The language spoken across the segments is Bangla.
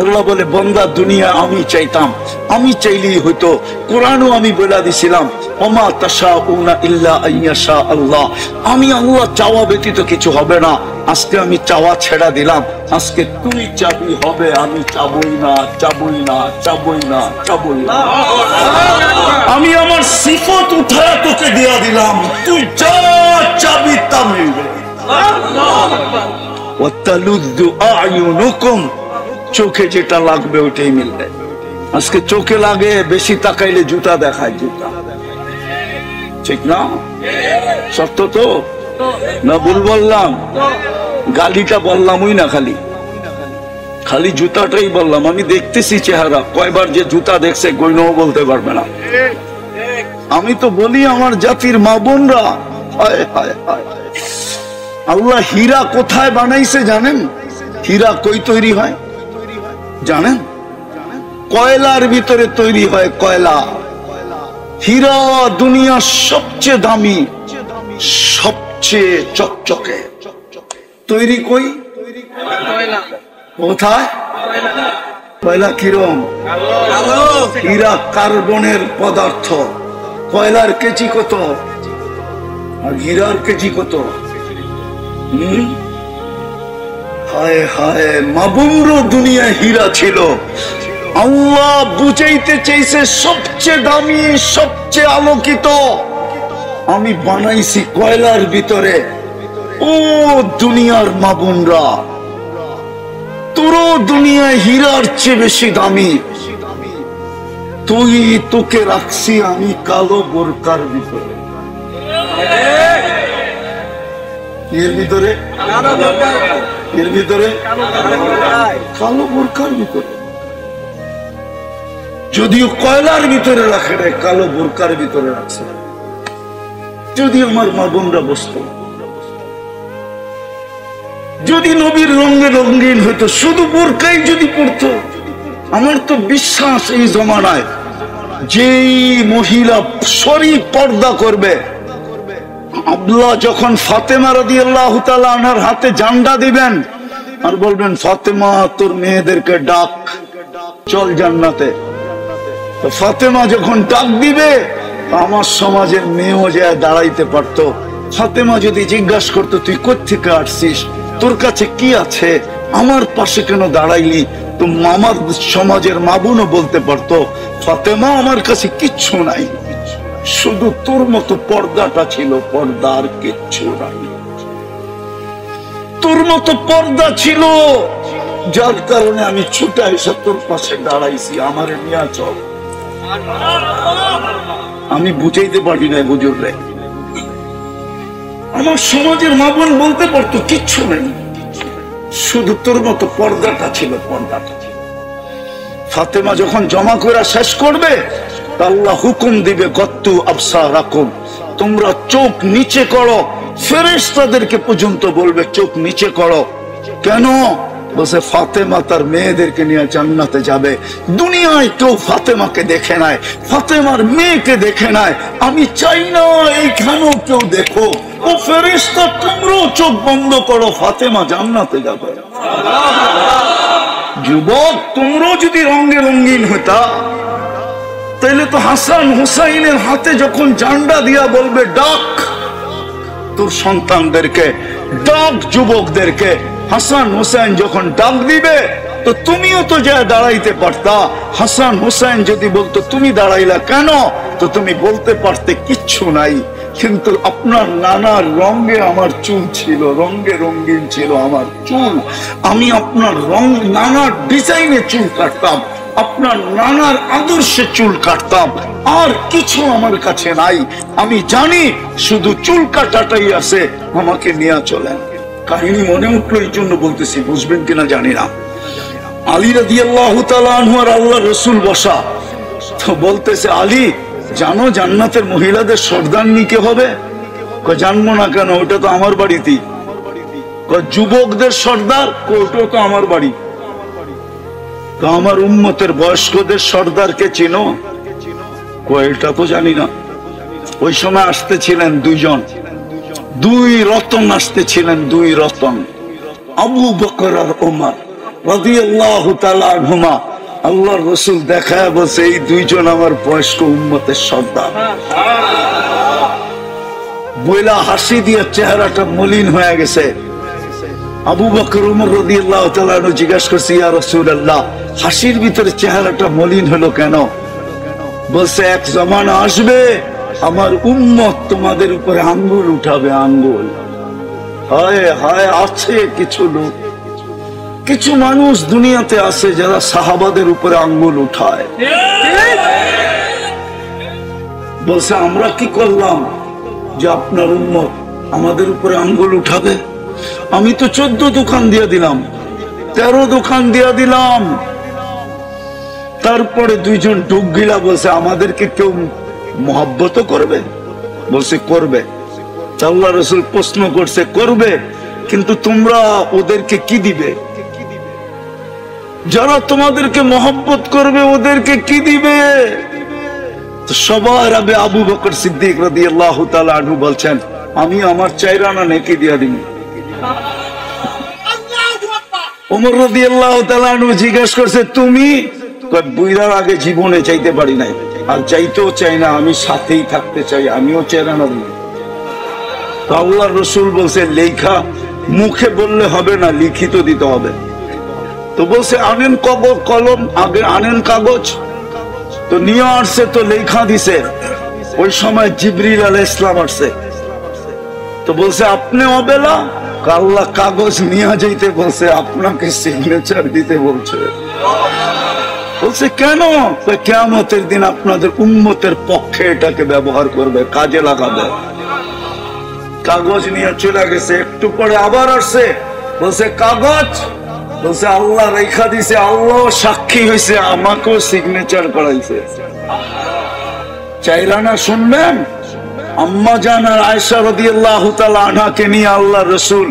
আল্লাহ বলে বান্দা দুনিয়া আমি চাইতাম, আমি চাইলেই হইতো। কোরআনও আমি বলে দিছিলাম ওমা তাশাউনা ইল্লা আইয়াশা আল্লাহ, আমি আল্লাহ চাওয়া ব্যতীত কিছু হবে না। আজকে আমি চাওয়া ছেড়া দিলাম, আজকে তুই চাবি হবে, আমি চাবই না, চাবই না, চাবই না, চাবই না। আমি আমার সিফত উঠায় তোকে দিয়া দিলাম, তুই যা চাবি তা মিলবে। ওয়াতালুযু আ'য়ুনুকুম, চোখে যেটা লাগবে ওটাই মিলবে। আজকে চোখে লাগে বেশি তাকাইলে জুতা দেখায়, জুতা, ঠিক না? সত্য তো না? ভুল বললাম? গালিটা বললামই না, খালি খালি জুতাটাই বললাম। আমি দেখতেছি চেহারা, কয়বার যে জুতা দেখছে গইনও বলতে পারবে না। আমি তো বলি আমার জাতির মা বোনরা, হায় হায় হায়, আল্লাহ হীরা কোথায় বানাইছে জানেন? হীরা কই তৈরি হয় জানেন? কয়লার ভিতরে তৈরি হয়, কয়লা। হীরা দুনিয়ার সবচেয়ে দামি, সবচেয়ে চকচকে। তৈরি কই? কোথায়? কয়লা কিরম? হীরা কার্বনের পদার্থ। কয়লার কেজি কত আর হীরার কেজি কত? হায় হায়, মাবুন্র দুনিয়ায় হীরা ছিল। আল্লাহ বুঝাইতে চাইছে সবচেয়ে দামি, সবচেয়ে আলোকিত আমি বানাইছি কয়লার ভিতরে। ও দুনিয়ার মাবুনরা, তোরও দুনিয়ায় হীরার চেয়ে বেশি দামি। তোকে রাখছি আমি কালো বোরকার ভিতরে। এর ভিতরে, এর ভিতরে কালো বোরকার ভিতরে। যদিও কয়লার ভিতরে রাখে নাই, কালো বোরকার ভিতরে রাখছে। যদি আমার মা বোনরা বসত, যদি নবীর রঙে রঙিন হইতো, শুধু বোরকাই যদি পড়তো, আমার তো বিশ্বাস এই জমানায় যেই মহিলা শরীফ পর্দা করবে, আব্দুল্লাহ যখন ফাতেমা রাদিয়াল্লাহু তাআলা আনহার হাতে জান্ডা দিবেন আর বলবেন ফাতেমা তোর মেয়েদেরকে ডাক, চল জান্নাতে। তো ফাতেমা যখন ডাক দিবে, আমার সমাজের মেয়েও যায় দাঁড়াইতে পারতো। ফাতেমা যদি জিজ্ঞাসা করতো তুই কোত্থেকে আসছিস, তোর কাছে কি আছে, আমার পাশে কেন দাঁড়াইলি, তো আমার সমাজের মাবুনও বলতে পারতো ফাতেমা আমার কাছে কিচ্ছু নাই, শুধু তোর মতো পর্দাটা ছিল, পর্দা আর কিচ্ছু নাই। তোর মতো পর্দা ছিল, যার কারণে আমি ছুটে এসে তোর পাশে দাঁড়াইছি, আমারে নিয়ে চল। আমি বুঝাইতে পারি না হুজুররে, আমার সমাজের মা বোন বলতে পারতো কিচ্ছু নেই, শুধু তোর মতো পর্দাটা ছিল, পর্দাটা ছিল। ফাতেমা যখন জমা করে শেষ করবে, আল্লাহ হুকুম দিবে গত্তু আবসারাকুম, তোমরা চোখ নিচে করো। ফেরেশতাদেরকে পর্যন্ত বলবে চোখ নিচে করো। কেন? বসে ফাতেমা তার মেয়েদেরকে নিয়ে জান্নাতে যাবে। দুনিয়ায় কেউ ফাতেমাকে দেখে নাই, ফাতেমার মেয়েকে দেখে নাই। আমি চাই না এইখানেও কেউ দেখো। ও ফেরেশতা তোমরাও চোখ বন্ধ করো, ফাতেমা জান্নাতে যাবে। যুবক, তোমরাও যদি রঙে রঙিন হইতা, তাহলে তো হাসান হুসাইনের হাতে যখন ঝান্ডা দিয়া বলবে ডাক তোর সন্তানদেরকে, ডাক যুবকদেরকে, হাসান হুসাইন যখন ডাক দিবে তো তুমিও তো যা দাঁড়াইতে পারতা। হাসান হুসাইন যদি বলতো তুমি দাঁড়াইলা কেন, তো তুমি বলতে পারতে কিচ্ছু নাই। কিন্তু আপনার নানার রঙে আমার চুল ছিল, রঙে রঙিন ছিল আমার চুল। আমি আপনার রং নানার ডিজাইনে চুল কাটতাম, আপনার নানার আদর্শে চুল কাটতাম, আর কিছু আমার কাছে নাই। আমি জানি শুধু চুল কাটাটাই আছে, আমাকে নিয়ে চলেন। কাহিনী মনে উঠলো এই জন্য বলতেছি, বুঝবেন কিনা জানি না। আলী রাদিয়াল্লাহু তাআলা আনহু আর আল্লাহ রাসূল বসা, তো বলতেছে আলী জানো জান্নাতের মহিলাদের সর্দারনি কে হবে? জানবো না কেন, ওটা তো আমার বাড়িতেই। যুবকদের সর্দার, ওটা তো আমার বাড়ি। তো আমার উম্মতের বয়স্কদের সর্দারকে চিনো? এটা তো জানি না। ওই সময় আসতেছিলেন দুইজন, দুই রতন আসতেছিলেন, দুই রতন, আবু বকর আর ওমর। রাদিয়াল্লাহু তাআলা আনহুমা আল্লাহর রাসূল দেখায় বলছে এই দুইজন আমার বয়স্ক উম্মতের সর্দার। বইলা হাসি দিয়ে চেহারাটা মলিন হয়ে গেছে। আবু বকর ওমর রাদিয়াল্লাহু তাআলা আনহু জিজ্ঞাসা করছে, ইয়া রাসূলুল্লাহ, হাসির ভিতরে চেহারাটা মলিন হলো কেন? বলছে এক জামানা আসবে আমার উম্মত তোমাদের উপরে আঙ্গুল উঠাবে, আঙ্গুল। হায় হায়, আছে কিছু লোক, কিছু মানুষ দুনিয়াতে আছে যারা সাহাবাদের উপরে আঙ্গুল উঠায়। বলছে আমরা কি করলাম যে আপনার উম্মত আমাদের উপরে আঙ্গুল উঠাবে? আমি তো 14 দোকান দিয়ে দিলাম, 13 দোকান দিয়ে দিলাম। তারপরে দুইজন ডুব গিলা বলছে আমাদেরকে কেউ মহব্বত করবে? বলছে করবে। আল্লাহর রাসূল প্রশ্ন করছে করবে, কিন্তু তোমরা ওদেরকে কি দিবে? যারা তোমাদেরকে মহব্বত করবে ওদেরকে কি দিবে? সবার আগে আবু বকর সিদ্দিক রাদিয়াল্লাহু তাআলা আনহু বলছেন আমি আমার 4 আনা নেকি দিয়া দিব। ওমর রাদিয়াল্লাহু তাআলা আনহু জিজ্ঞাসা করছে তুমি? বুইরার আগে জীবনে চাইতে পারি নাই, আর চাইতেও চাই না, আমি সাথেই থাকতে চাই, আমিও 4 আনা দিব। তো আল্লাহর রাসূল বলছে লেখা মুখে বললে হবে না, লিখিত দিতে হবে। তো বলছে আনেন কলম, আগে আনেন কাগজ। তো নিয়ে আসছে, তো লেখা দিছে। ওই সময় জিবরিল আলাইহিস সালাম আসছে। তো বলছে আপনি অবেলা? আল্লাহ কাগজ নিয়ে যাইতে বলছে, আপনাকে সিগনেচার দিতে বলছে। বলছে কেন? কিয়ামতের দিন আপনাদের উম্মতের পক্ষে এটাকে ব্যবহার করবে, কাজে লাগাবে। কাগজ নিয়ে চলে গেছে। একটু পরে আবার আসছে, বলছে কাগজ। বলছে আল্লাহ রেখা দিছে, আল্লাহ সাক্ষী হয়েছে, আমাকেও সিগনেচার করাইছে। 4 আনা শুনবেন? আম্মা জান আর আয়েশা রাদিয়াল্লাহু তাআলা আনহাকে নিয়ে আল্লাহর রাসূল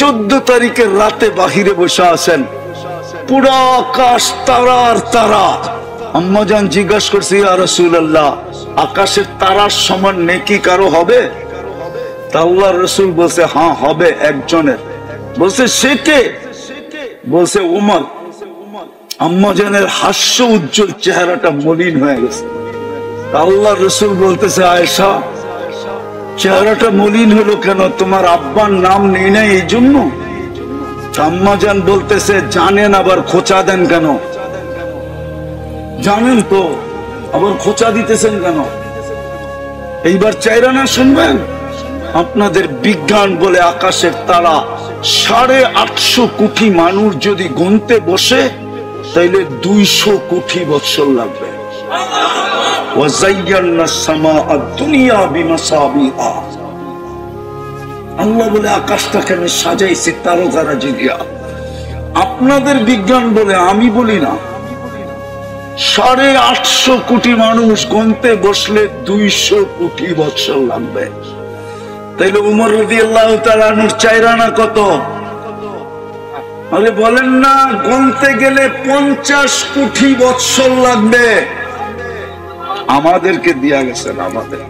14 তারিখের রাতে বাহিরে বসে আছেন। পুরো আকাশ তারা আর তারা। আম্মা জান জিজ্ঞাসা করছে ইয়া রাসূলুল্লাহ, আকাশের তারার সমান নেকি কারো হবে? তা আল্লাহর রাসূল বলছে হ্যাঁ হবে একজনের। বলছে সে কে? বলছে উমর। আম্মা জানের হাস্য উজ্জ্বল চেহারাটা মলিন হয়ে গেছে। আল্লাহর রাসূল বলতেছে আয়েশা, চেহারাটা মলিন হলো কেন? তোমার আব্বার নাম নেই নাই এই জন্য? আম্মা জান বলতেছে জানেন, আবার খোঁচা দেন কেন? জানেন তো, আবার খোঁচা দিতেছেন কেন? এইবার 4 আনা শুনবেন? আপনাদের বিজ্ঞান বলে আকাশের তারা 850 কোটি মানুষ যদি গুনতে বসে তাইলে 200 কোটি বছর লাগবে। আল্লাহ বলে আকাশটাকে আমি সাজাইছি তারকারাজি দিয়া। আপনাদের বিজ্ঞান বলে, আমি বলি না। 850 কোটি মানুষ গুনতে বসলে 200 কোটি বছর লাগবে। তাইলে উমর রাদিয়াল্লাহু তাআলা আনহুর 4 আনা কত? আরে বলেন না, গুনতে গেলে 50 কোটি বছর লাগবে। আমাদেরকে দিয়া গেছেন আমাদের।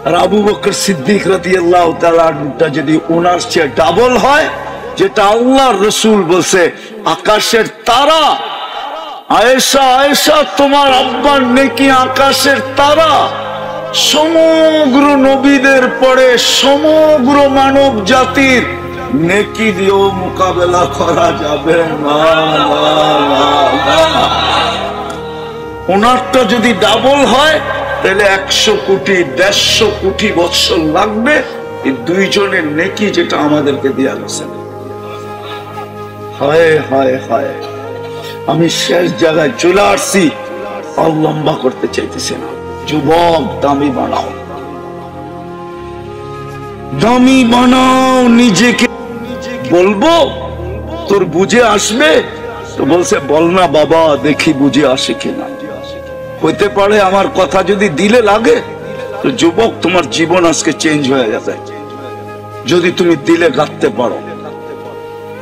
আর আবু বকর সিদ্দিক রাদিয়াল্লাহু তাআলা আনহুটা যদি ওনার চেয়ে ডাবল হয়, যেটা আল্লাহর রাসূল বলছে আকাশের তারা। আয়েশা আয়েশা, তোমার আব্বার নেকি আকাশের তারা। সমগ্র নবীদের পরে সমগ্র মানব জাতির নেকি দিয়েও মোকাবেলা করা যাবে না। ওনারটা যদি ডাবল হয় তাহলে 100 কোটি 150 কোটি বছর লাগবে এই দুইজনের নেকি যেটা আমাদেরকে দেয়া গেছে। হায় হায় হায়, আমি শেষ জায়গায় চলে আসছি, আর লম্বা করতে চাইতেছি না। যুবক, দামি বানাও, দামি বানাও নিজেকে। বলবো তোর বুঝে আসবে? তো বলছে বল না বাবা, দেখি বুঝে আসে কিনা। হইতে পারে আমার কথা যদি দিলে লাগে তো যুবক, তোমার জীবন আজকে চেঞ্জ হয়ে যাবে যদি তুমি দিলে গাঁথতে পারো।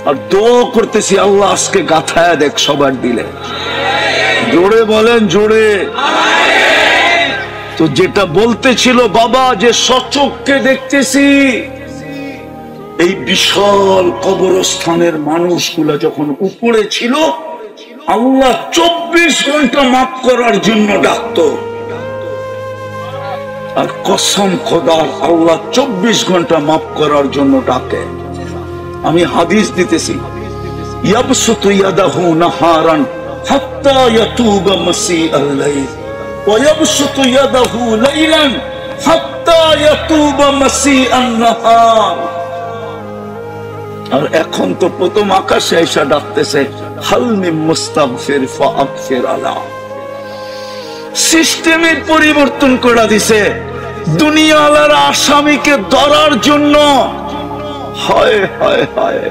আর দোয়া করতেছি আল্লাহ আজকে গাঁথায় দেখ সবার দিলে। জোরে বলেন, জোরে। তো যেটা বলতে ছিল বাবা, যে সচক্ষে দেখতেছি এই বিশাল কবরস্থানের মানুষগুলা যখন উপরে ছিল, আল্লাহ 24 ঘন্টা মাফ করার জন্য ডাকতো। আর কসম খোদার, আল্লাহ 24 ঘন্টা মাফ করার জন্য ডাকে। আমি হাদিস দিতেছি, ইয়াবসুতু ইয়াদাহু নাহারান হাত্তা ইয়াতুবা মাসিআল লাইল ওয়া ইয়াবসুতু ইয়াদাহু লাইলান হাত্তা ইয়াতুবা মাসিআন নাহার। আর এখন তো প্রথম আকাশে এসে ডাকতেছে, হাল মিন মুস্তাগফির ফাগফির আলা। সিস্টেমের পরিবর্তন করে দিছে দুনিয়ার আসামিকে ধরার জন্য। হায় হায় হায়,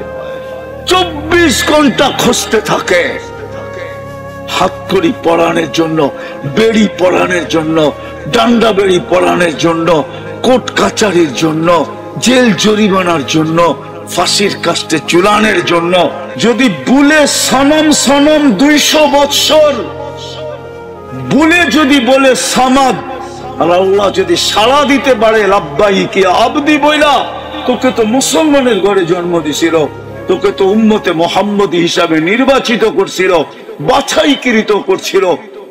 24 ঘন্টা খুঁজতে থাকে, হাতকড়ি পরানোর জন্য, বেড়ি পরানোর জন্য, ডান্ডা বেড়ি পরানোর জন্য, কোর্ট কাচারির জন্য, জেল জরিমানার জন্য, ফাঁসির কাস্টে চুলানের জন্য। যদি বুলে সনম সনম 200 বৎসর বুলে যদি বলে সামাদ, আর আল্লাহ যদি সাড়া দিতে পারে লাব্বাইকি আবদি বইলা, তোকে তো মুসলমানের ঘরে জন্ম দিছিল, তোকে তো উম্মতে মুহাম্মদী হিসাবে নির্বাচিত করছিল, বাছাইকৃত করছিল।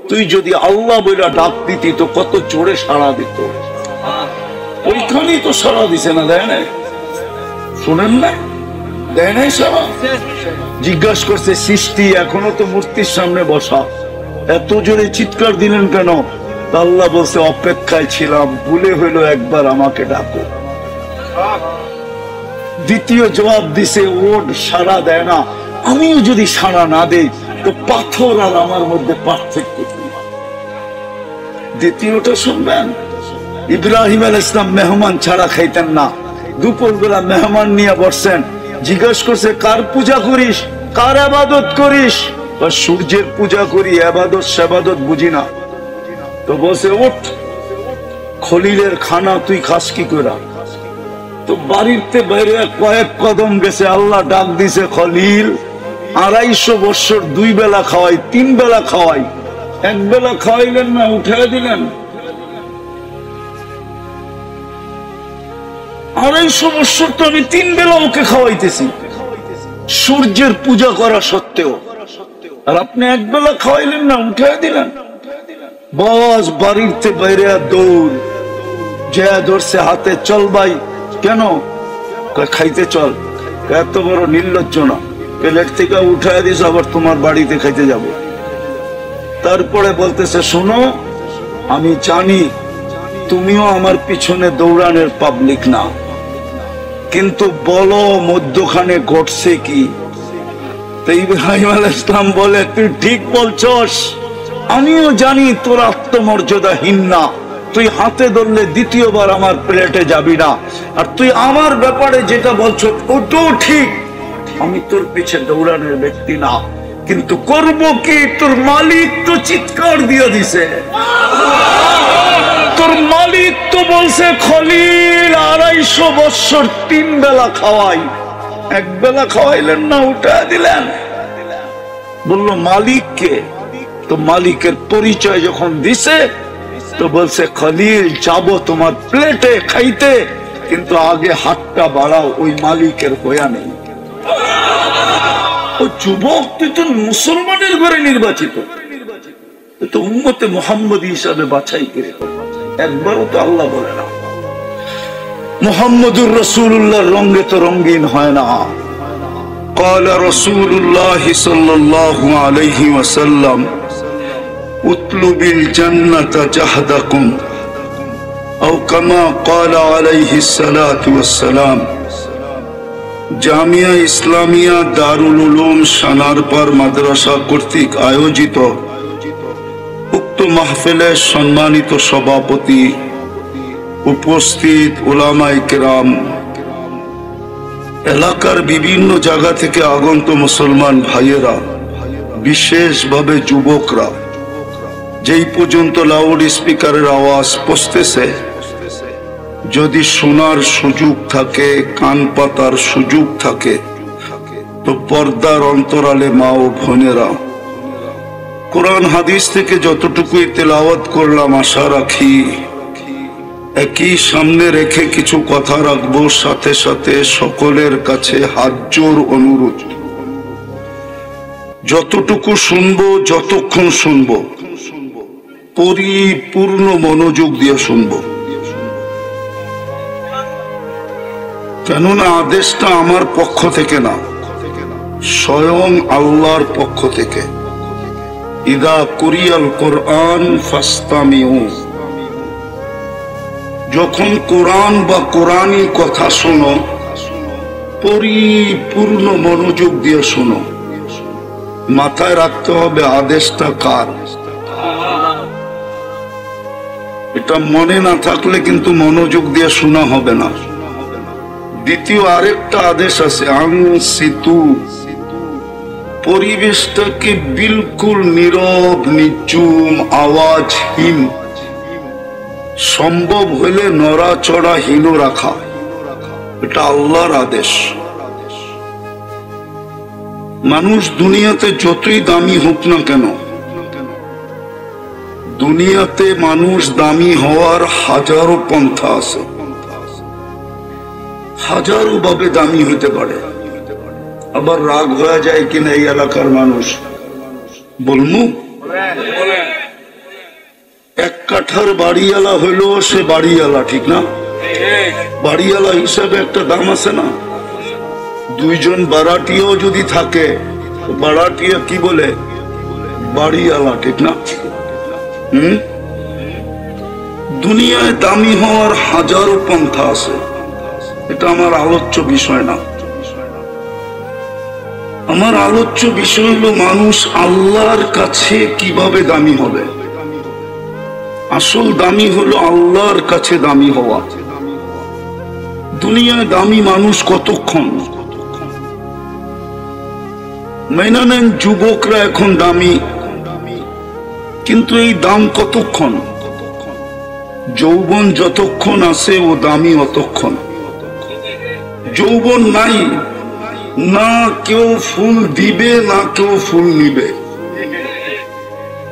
তুই যদি আল্লাহ বইলা ডাক দিতি তো কত জোরে সাড়া দিত। ওইখানেই তো সাড়া দিছে না, দেয় না? শোনেন না, দেয় নাই সাড়া? জিজ্ঞাসা করছে সৃষ্টি, এখনো তো মূর্তির সামনে বসা, এত জোরে চিৎকার দিলেন কেন? আল্লাহ বলছে অপেক্ষায় ছিলাম, ভুলে হইলো একবার আমাকে ডাকো। দ্বিতীয় জবাব দিছে, ওট সাড়া দেয় না, আমিও যদি সাড়া না দেই তো পাথর আর আমার মধ্যে পার্থক্য কি? দ্বিতীয়টা শুনবেন, ইব্রাহিম আলাইহিস সালাম মেহমান ছাড়া খাইতেন না। দুপুর বেলা মেহমান নিয়ে বসছেন, জিজ্ঞাসা করছে কার পূজা করিস, কার ইবাদত করিস? সূর্যের পূজা করি, ইবাদত সেবাদত বুঝি না। তো বসে ওঠ, খলিলের খানা তুই খাস কি করে? তো বাড়িতে বাইরে কয়েক কদম গেছে, আল্লাহ ডাক দিছে, খলিল 250 বছর 2 বেলা খাওয়াই, 3 বেলা খাওয়াই, 1 বেলা খাওয়াইলেন না, উঠে দিলেন। 250 বছর তো আমি 3 বেলা ওকে খাওয়াইতেছি, সূর্যের পূজা করা সত্ত্বেও, আর আপনি 1 বেলা খাওয়াইলেন না, উঠে দিলেন। বস বাড়িতে বাইরে দৌড় যে ধরছে হাতে, চল ভাই। কেন? খাইতে চল। এত বড় নির্লজ্জ না, প্লেট থেকে উঠায় দিস, আবার তোমার বাড়িতে খাইতে যাব। তারপরে বলতেছে, শোনো, আমি জানি তুমিও আমার পিছনে দৌড়ানোর পাবলিক না, কিন্তু বলো মধ্যখানে ঘটছে কি? তো ইব্রাহিম আলাইহিস সালাম বলে, তুই ঠিক বলছস, আমিও জানি তোর আত্মমর্যাদাহীন না, তুই হাতে ধরলে দ্বিতীয়বার আমার প্লেটে যাবি না, আর তুই আমার ব্যাপারে যেটা বলছ ওটাও ঠিক, আমি তোর পিছে দৌড়ানোর ব্যক্তি না, কিন্তু করব কি? তোর মালিক তো চিৎকার দিয়ে দিছে, তোর মালিক তো বলছে খলিল 250 বছর 3 বেলা খাওয়াই, 1 বেলা খাওয়াইলেন না, উঠা দিলেন। বললো মালিককে, তো মালিকের পরিচয় যখন দিছে তো বলছে, খলিল যাবো তোমার প্লেটে খাইতে, কিন্তু আগে হাতটা বাড়াও, ওই মালিকের হইয়া নেই। ও যুবক, তুই তো মুসলমানের ঘরে নির্বাচিত, তুই তো উম্মতে মুহাম্মদী হিসাবে বাছাই করে, একবারও তো আল্লাহ বলে না। মুহাম্মদুর রাসূলুল্লাহর রঙে তো রঙিন হয় না। قال رسول الله صلى الله عليه وسلم اطلب الجنة جهدكم أو كما قال عليه الصلاة والسلام। জামিয়া ইসলামিয়া দারুল উলুম সানারপাড় মাদ্রাসা কর্তৃক আয়োজিত উক্ত মাহফিলের সম্মানিত সভাপতি, উপস্থিত উলামায়ে কেরাম, এলাকার বিভিন্ন জায়গা থেকে আগত মুসলমান ভাইয়েরা, বিশেষভাবে যুবকরা, যেই পর্যন্ত লাউড স্পিকারের আওয়াজ পৌঁছতেছে, যদি শোনার সুযোগ থাকে, কান পাতার সুযোগ থাকে, তো পর্দার অন্তরালে মা ও বোনেরা, কোরআন হাদিস থেকে যতটুকুই তেলাওয়াত করলাম, আশা রাখি একই সামনে রেখে কিছু কথা রাখবো, সাথে সাথে সকলের কাছে হাত জোর অনুরোধ, যতটুকু শুনবো, যতক্ষণ শুনবো, পরিপূর্ণ মনোযোগ দিয়ে শুনবো। কেননা আদেশটা আমার পক্ষ থেকে না, স্বয়ং আল্লাহর পক্ষ থেকে। ইদা কুরিয়াল কোরআন ফাসতামিউ, যখন কোরআন বা কোরআনী কথা শোনো, পরিপূর্ণ মনোযোগ দিয়ে শোনো। মাথায় রাখতে হবে আদেশটা কার। এটা মনে না থাকলে কিন্তু মনোযোগ দিয়ে শোনা হবে না। দ্বিতীয় আরেকটা আদেশ আছে, আনসিতু, পরিবেশটাকে বিলকুল নীরব, নিঝুম, আওয়াজহীন, সম্ভব হলে নড়াচড়াহীন রাখা। এটা আল্লাহর আদেশ। মানুষ দুনিয়াতে যতই দামি হোক না কেন, দুনিয়াতে মানুষ দামি হওয়ার হাজারো পন্থা আছে, হাজারো ভাবে দামি হইতে পারে। আবার রাগ হয়ে যায় কিনা এই এলাকার মানুষ, বলমু এক কাঠার বাড়িওয়ালা হইল সে বাড়িওয়ালা, ঠিক না? বাড়িওয়ালা হিসাবে একটা দাম আছে না? দুইজন বাড়াটিও যদি থাকে, বাড়াটিয়া কি বলে? বাড়িওয়ালা, ঠিক না? দুনিয়ায় দামি হওয়ার হাজারো পন্থা আছে, এটা আমার আলোচ্য বিষয় না। আমার আলোচ্য বিষয় হলো মানুষ আল্লাহর কাছে কিভাবে দামি হবে। আসল দামি হলো আল্লাহর কাছে দামি হওয়া। দুনিয়ায় দামি মানুষ কতক্ষণ? মেনে নেন যুবকরা এখন দামি, কিন্তু এই দাম কতক্ষণ? যৌবন যতক্ষণ আছে ও দামি অতক্ষণ। যৌবন নাই, না কেউ ফুল দিবে না কেউ ফুল নিবে,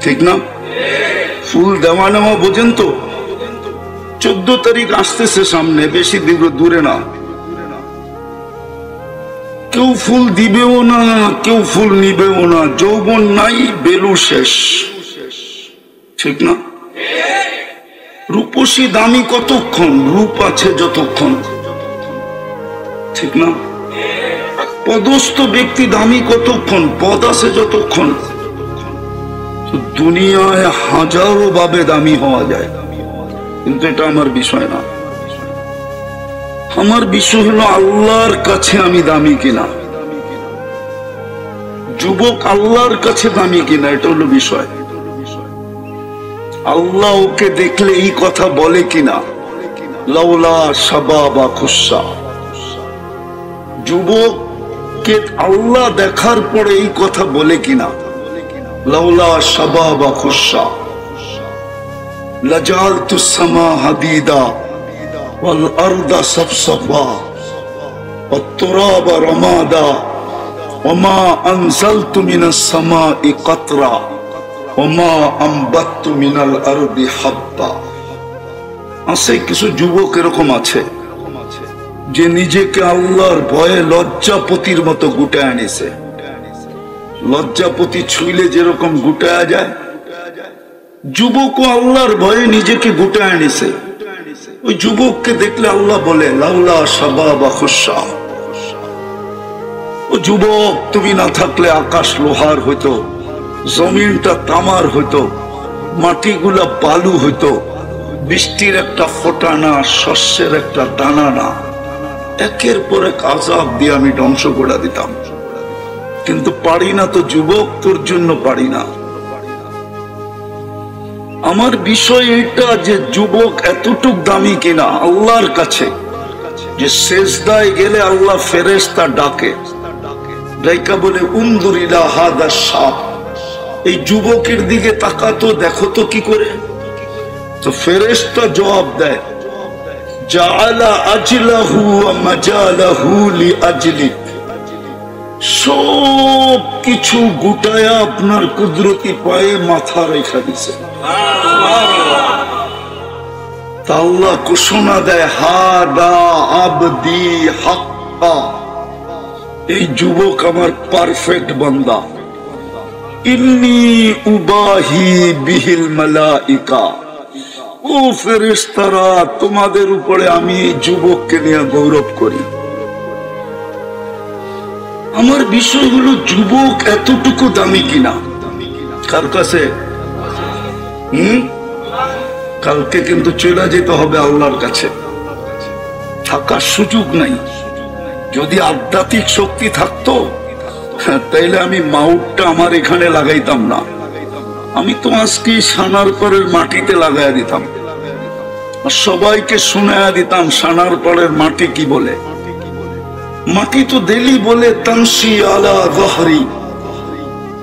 ঠিক না? ফুল দেওয়া নেওয়া বোঝেন তো? 14 তারিখ আসতেছে সামনে, বেশি দূরে না। কেউ ফুল দিবেও না, কেউ ফুল নিবেও না। যৌবন নাই, বেলু শেষ, ঠিক না? রূপসী দামি কতক্ষণ? রূপ আছে যতক্ষণ, ঠিক না? পদস্থ ব্যক্তি দামি কতক্ষণ? পদ আছে যতক্ষণ। দুনিয়ায় হাজারো ভাবে দামি হওয়া যায়, কিন্তু এটা আমার বিষয় না। আমার বিষয় হলো আল্লাহর কাছে আমি দামি কিনা। যুবক আল্লাহর কাছে দামি কিনা, এটা হলো বিষয়। আল্লাহ ওকে দেখলে এই কথা বলে কিনা, লাউলা শাবাবা খুশা। যুবককে আল্লাহ দেখার পরে এই কথা বলে কিনা, লাউলা শাবাবা খুশা লাজালতুস সামা হাদিদা ওয়াল আরদা সাফসাফা ওয়াত তুরাবা রামাদা ওমা আনজালতু মিনাস সামাই কাতরা ওমা আমবাততু মিনাল আরদি হাব্বা। আছে কিছু যুবক এরকম আছে যে নিজেকে আল্লাহর ভয়ে লজ্জাপতির মতো গুটায় আনিছে। লজ্জাপতি ছুইলে যেরকম গুটায়া যায়, যুবকও আল্লাহর ভয়ে নিজেকে গুটায় আনিছে। ওই যুবককে দেখলে আল্লাহ বলে লাউলা শাবাবা খুশা, ও যুবক তুমি না থাকলে আকাশ লোহার হইতো, জমিনটা তামার হইতো, মাটিগুলা বালু হইতো, বৃষ্টির একটা ফোঁটা না, শস্যের একটা দানা না, একের পর এক আযাব দিয়ে আমি ধ্বংস করে দিতাম। কিন্তু পারি না তো যুবক, তোর জন্য পারি না। আমার বিষয় এটা যে যুবক এতটুক দামি কিনা আল্লাহর কাছে, যে সেজদায় গেলে আল্লাহ ফেরেশতা ডাকে, ডাইকা বলে উনজুর ইলা হাদা শাব, এই যুবকের দিকে তাকাতো, দেখো তো কি করে। তো ফেরেশতা জবাব দেয়, জাআলা আজলাহু ওয়া মাজালাহু লিআজলিক, সব কিছু গুটায়া আপনার কুদরতি পায়ে মাথা রেখা দিছে। তা আল্লাহ ঘোষণা দেয়, হাদা আবদি হাক্কা, এই যুবক আমার পারফেক্ট বান্দা। ইন্নী উবাহি বিহিল মালাইকা, ও ফেরেশতারা, তোমাদের উপরে আমি এই যুবককে নিয়ে গৌরব করি। আমার বিষয় হলো যুবক এতটুকু দামি কিনা কার কাছে? কালকে কিন্তু চলে যেতে হবে আল্লাহর কাছে, থাকার সুযোগ নাই। যদি আধ্যাত্মিক শক্তি থাকতো তাইলে আমি মাউটটা আমার এখানে লাগাইতাম না, আমি তো আজকে সানার পরের মাটিতে লাগাই দিতাম, সবাইকে শোনায়া দিতাম সানার পরের মাটি কি বলে। মাটি তো দিলি বলে তামসি আলা গহরি,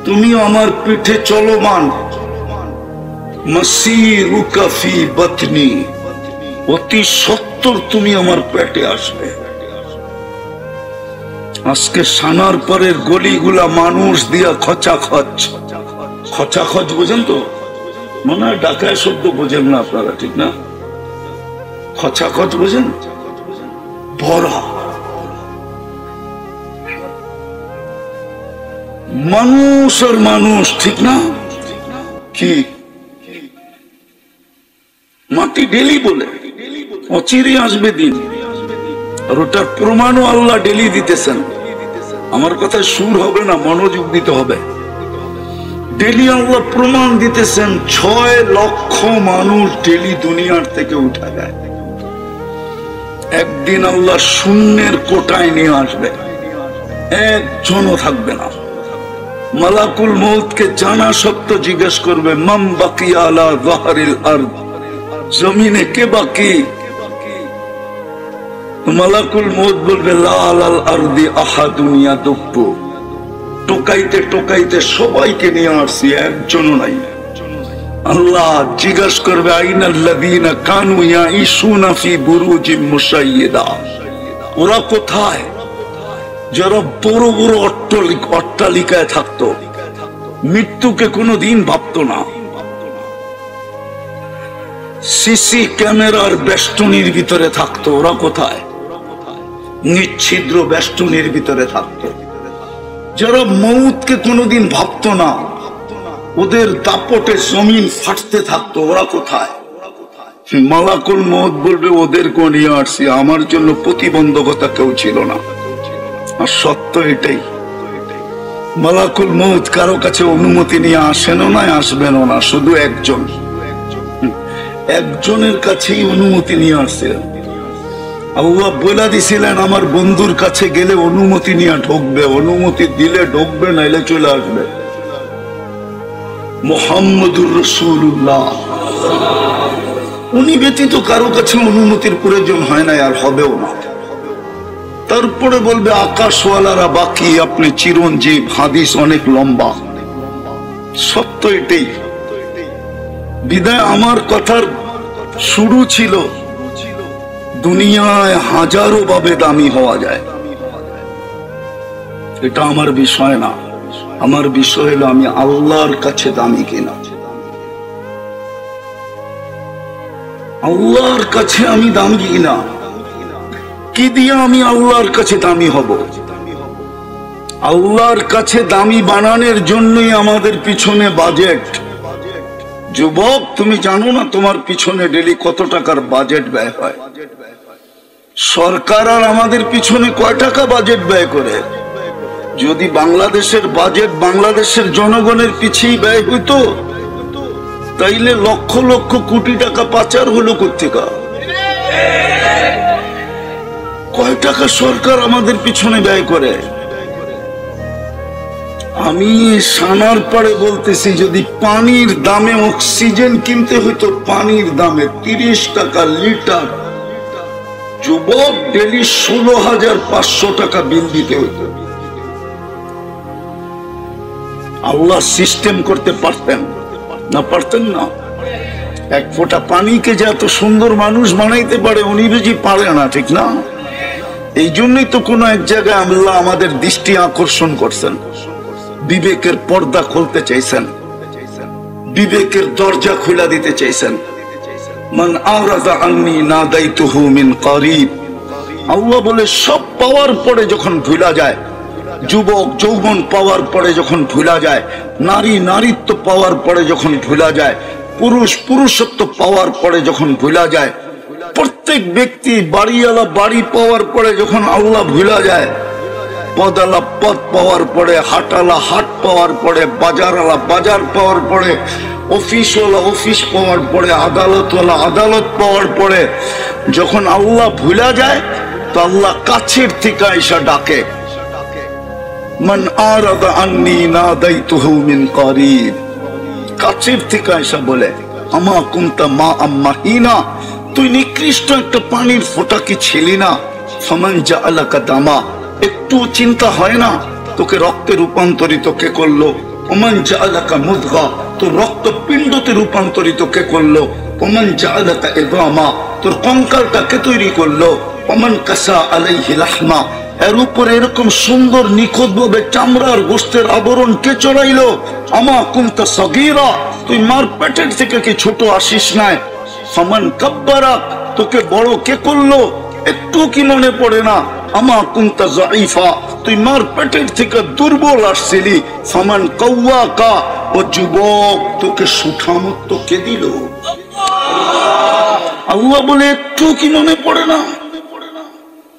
তুমি আমার পিঠে চলমান, মাসিরুকা ফি বাতনি, অতি সত্বর তুমি আমার পেটে আসবে। আজকে সানার পরের গলিগুলা মানুষ দিয়া খচাখচ, খচাখচ বোঝেন তো? মনে হয় ঢাকায় শব্দ বোঝেন না আপনারা, ঠিক না? খচাখচ বোঝেন? ভরা মানুষ আর মানুষ, ঠিক না? কি মাটি ডেলি বলে, অচিরে আসবে দিন, আর ওটার প্রমাণও আল্লাহ ডেলি দিতেছেন। আমার কথায় সুর হবে না, মনোযোগ দিতে হবে। ডেলি আল্লাহ প্রমাণ দিতেছেন, 6 লক্ষ মানুষ ডেলি দুনিয়ার থেকে উঠা যায়। একদিন আল্লাহ শূন্যের কোটায় নিয়ে আসবে, একজনও থাকবে না। মালাকুল মউতকে জানা সত্য জিজ্ঞেস করবে, মাম বাকিয়া আলা যাহরিল আরদ, জমিনে কে বাকি? মালাকুল মউত বলবে, লা আলাল আরদি আহাদুন ইয়াদুব্বু, টোকাইতে টোকাইতে সবাইকে নিয়ে আসছি, একজনও নাই। আল্লাহ জিজ্ঞাসা করবে, আইনাল্লাযীনা কানু ইয়াঈশুনা ফি বুরুজিম মুশাইয়্যিদা, ওরা কোথায় যারা বড় বড় অট্টালিকায় থাকতো, মৃত্যুকে কোনোদিন ভাবতো না, সিসি ক্যামেরার বেষ্টনীর ভিতরে থাকতো, ওরা কোথায়? নিচ্ছিদ্র বেষ্টনীর ভিতরে থাকতো। যারা মউতকে কোনোদিন ভাবতো না, ওদের দাপটে জমিন ফাটতে থাকতো, ওরা কোথায়? মালাকুল মউত বলবে, ওদেরকে নিয়ে আসছি, আমার জন্য প্রতিবন্ধকতা কেউ ছিল না। আর সত্য এটাই, মালাকুল মউত কারো কাছে অনুমতি নিয়ে আসেনও না, আসবেনও না, শুধু একজনের কাছেই অনুমতি নিয়ে আসছিলেন। আল্লাহ বলে দিছিলেন, আমার বন্ধুর কাছে গেলে অনুমতি নিয়ে ঢুকবে, অনুমতি দিলে ঢুকবে, নাইলে চলে আসবে। মুহাম্মদুর রাসূলুল্লাহ, উনি ব্যতীত কারো কাছে অনুমতির প্রয়োজন হয় না, আর হবেও না। তারপরে বলবে, আকাশওয়ালারা বাকি, আপনি চিরঞ্জীব। হাদিস অনেক লম্বা, সত্য এটাই। বিদায় আমার কথার শুরু ছিল, দুনিয়ায় হাজারো ভাবে দামি হওয়া যায়, এটা আমার বিষয় না। আমার বিষয় হলো আমি আল্লাহর কাছে দামি কিনা। আল্লাহর কাছে আমি দামি কিনা, কি দিয়ে আমি আল্লাহর কাছে দামি হব? আল্লাহর কাছে দামি বানানোর জন্যই আমাদের পিছনে বাজেট। যুবক, তুমি জানো না তোমার পিছনে ডেলি কত টাকার বাজেট ব্যয় হয়? সরকার আর আমাদের পিছনে কয় টাকা বাজেট ব্যয় করে? যদি বাংলাদেশের বাজেট বাংলাদেশের জনগণের পিছিয়ে ব্যয় হইতো, তাইলে লক্ষ লক্ষ কোটি টাকা পাচার হলো কোত্থেকে? কয় টাকা সরকার আমাদের পিছনে ব্যয় করে? আমি সানার পরে বলতেছি, যদি পানির দামে অক্সিজেন কিনতে হইতো, পানির দামে 30 টাকা লিটার, যুবক ডেলি 16,500 টাকা বিল দিতে হইতো। আল্লাহ সিস্টেম করতে পারতেন না? পারতেন না? এক ফোঁটা পানিকে যে এত সুন্দর মানুষ বানাইতে পারে, উনি বুঝি পারে না, ঠিক না? এই জন্যই তো কোন এক জায়গায় আল্লাহ আমাদের দৃষ্টি আকর্ষণ করছেন, বিবেকের পর্দা খুলতে চাইছেন, বিবেকের দরজা খুলে দিতে চাইছেন। মান আরাদা আন্নি নাদাইতুহু মিন করিব। আল্লাহ বলে সব পাওয়ার পরে যখন ভুলা যায়, যুবক যৌবন পাওয়ার পরে যখন ভুলা যায়, নারী নারীত্ব পাওয়ার পরে যখন ভুলা যায়, পুরুষ পুরুষত্ব পাওয়ার পরে যখন ভুলা যায়, প্রত্যেক ব্যক্তি বাড়িওয়ালা বাড়ি পাওয়ার পরে যখন আল্লাহ ভুলা যায়, পদালা পদ পাওয়ার পরে, হাটালা হাট পাওয়ার পরে, বাজারওয়ালা বাজার পাওয়ার পরে, অফিসওয়ালা অফিস পাওয়ার পরে, আদালতওয়ালা আদালত পাওয়ার পরে যখন আল্লাহ ভুলা যায়, তো আল্লাহ কাছের থেকে আইসা ডাকে, মান আরাদা আন্নি নাদাইতুহু মিন করিব। কাছের থেকে আইসা বলে, আমা কুনতা মা আম্মাহিনা, তুই নিকৃষ্ট একটা পানির ফোঁটা কি ছিলি না? ফামান জাআলাকা দামা, একটু চিন্তা হয় না তোকে রক্তে রূপান্তরিত কে করলো? ওমান জাআলাকা মুদগা, তোর রক্ত পিণ্ডতে রূপান্তরিত কে করলো? ওমান জাআলাকা ইযামা, তোর কঙ্কালটা কে তৈরি করলো? ওমান কাসা আলাইহি লাহমা, এর উপরে এরকম সুন্দর নিখুঁত ভাবে চামড়ার গোশতের আবরণ কে চড়াইলো? আমা কুনতা সগীরা, তুই মার পেটের থেকে কি ছোট আসিস নাই? ফামান কাব্বারা, তোকে বড় কে করলো? একটু কি মনে পড়ে না? আমা কুনতা যায়ীফা, তুই মার পেটের থেকে দুর্বল আসছিলি। ফামান কাওয়াকা, ও যুবক তোকে সুঠামত্ব কে দিল? আল্লাহ বলে একটু কি মনে পড়ে না?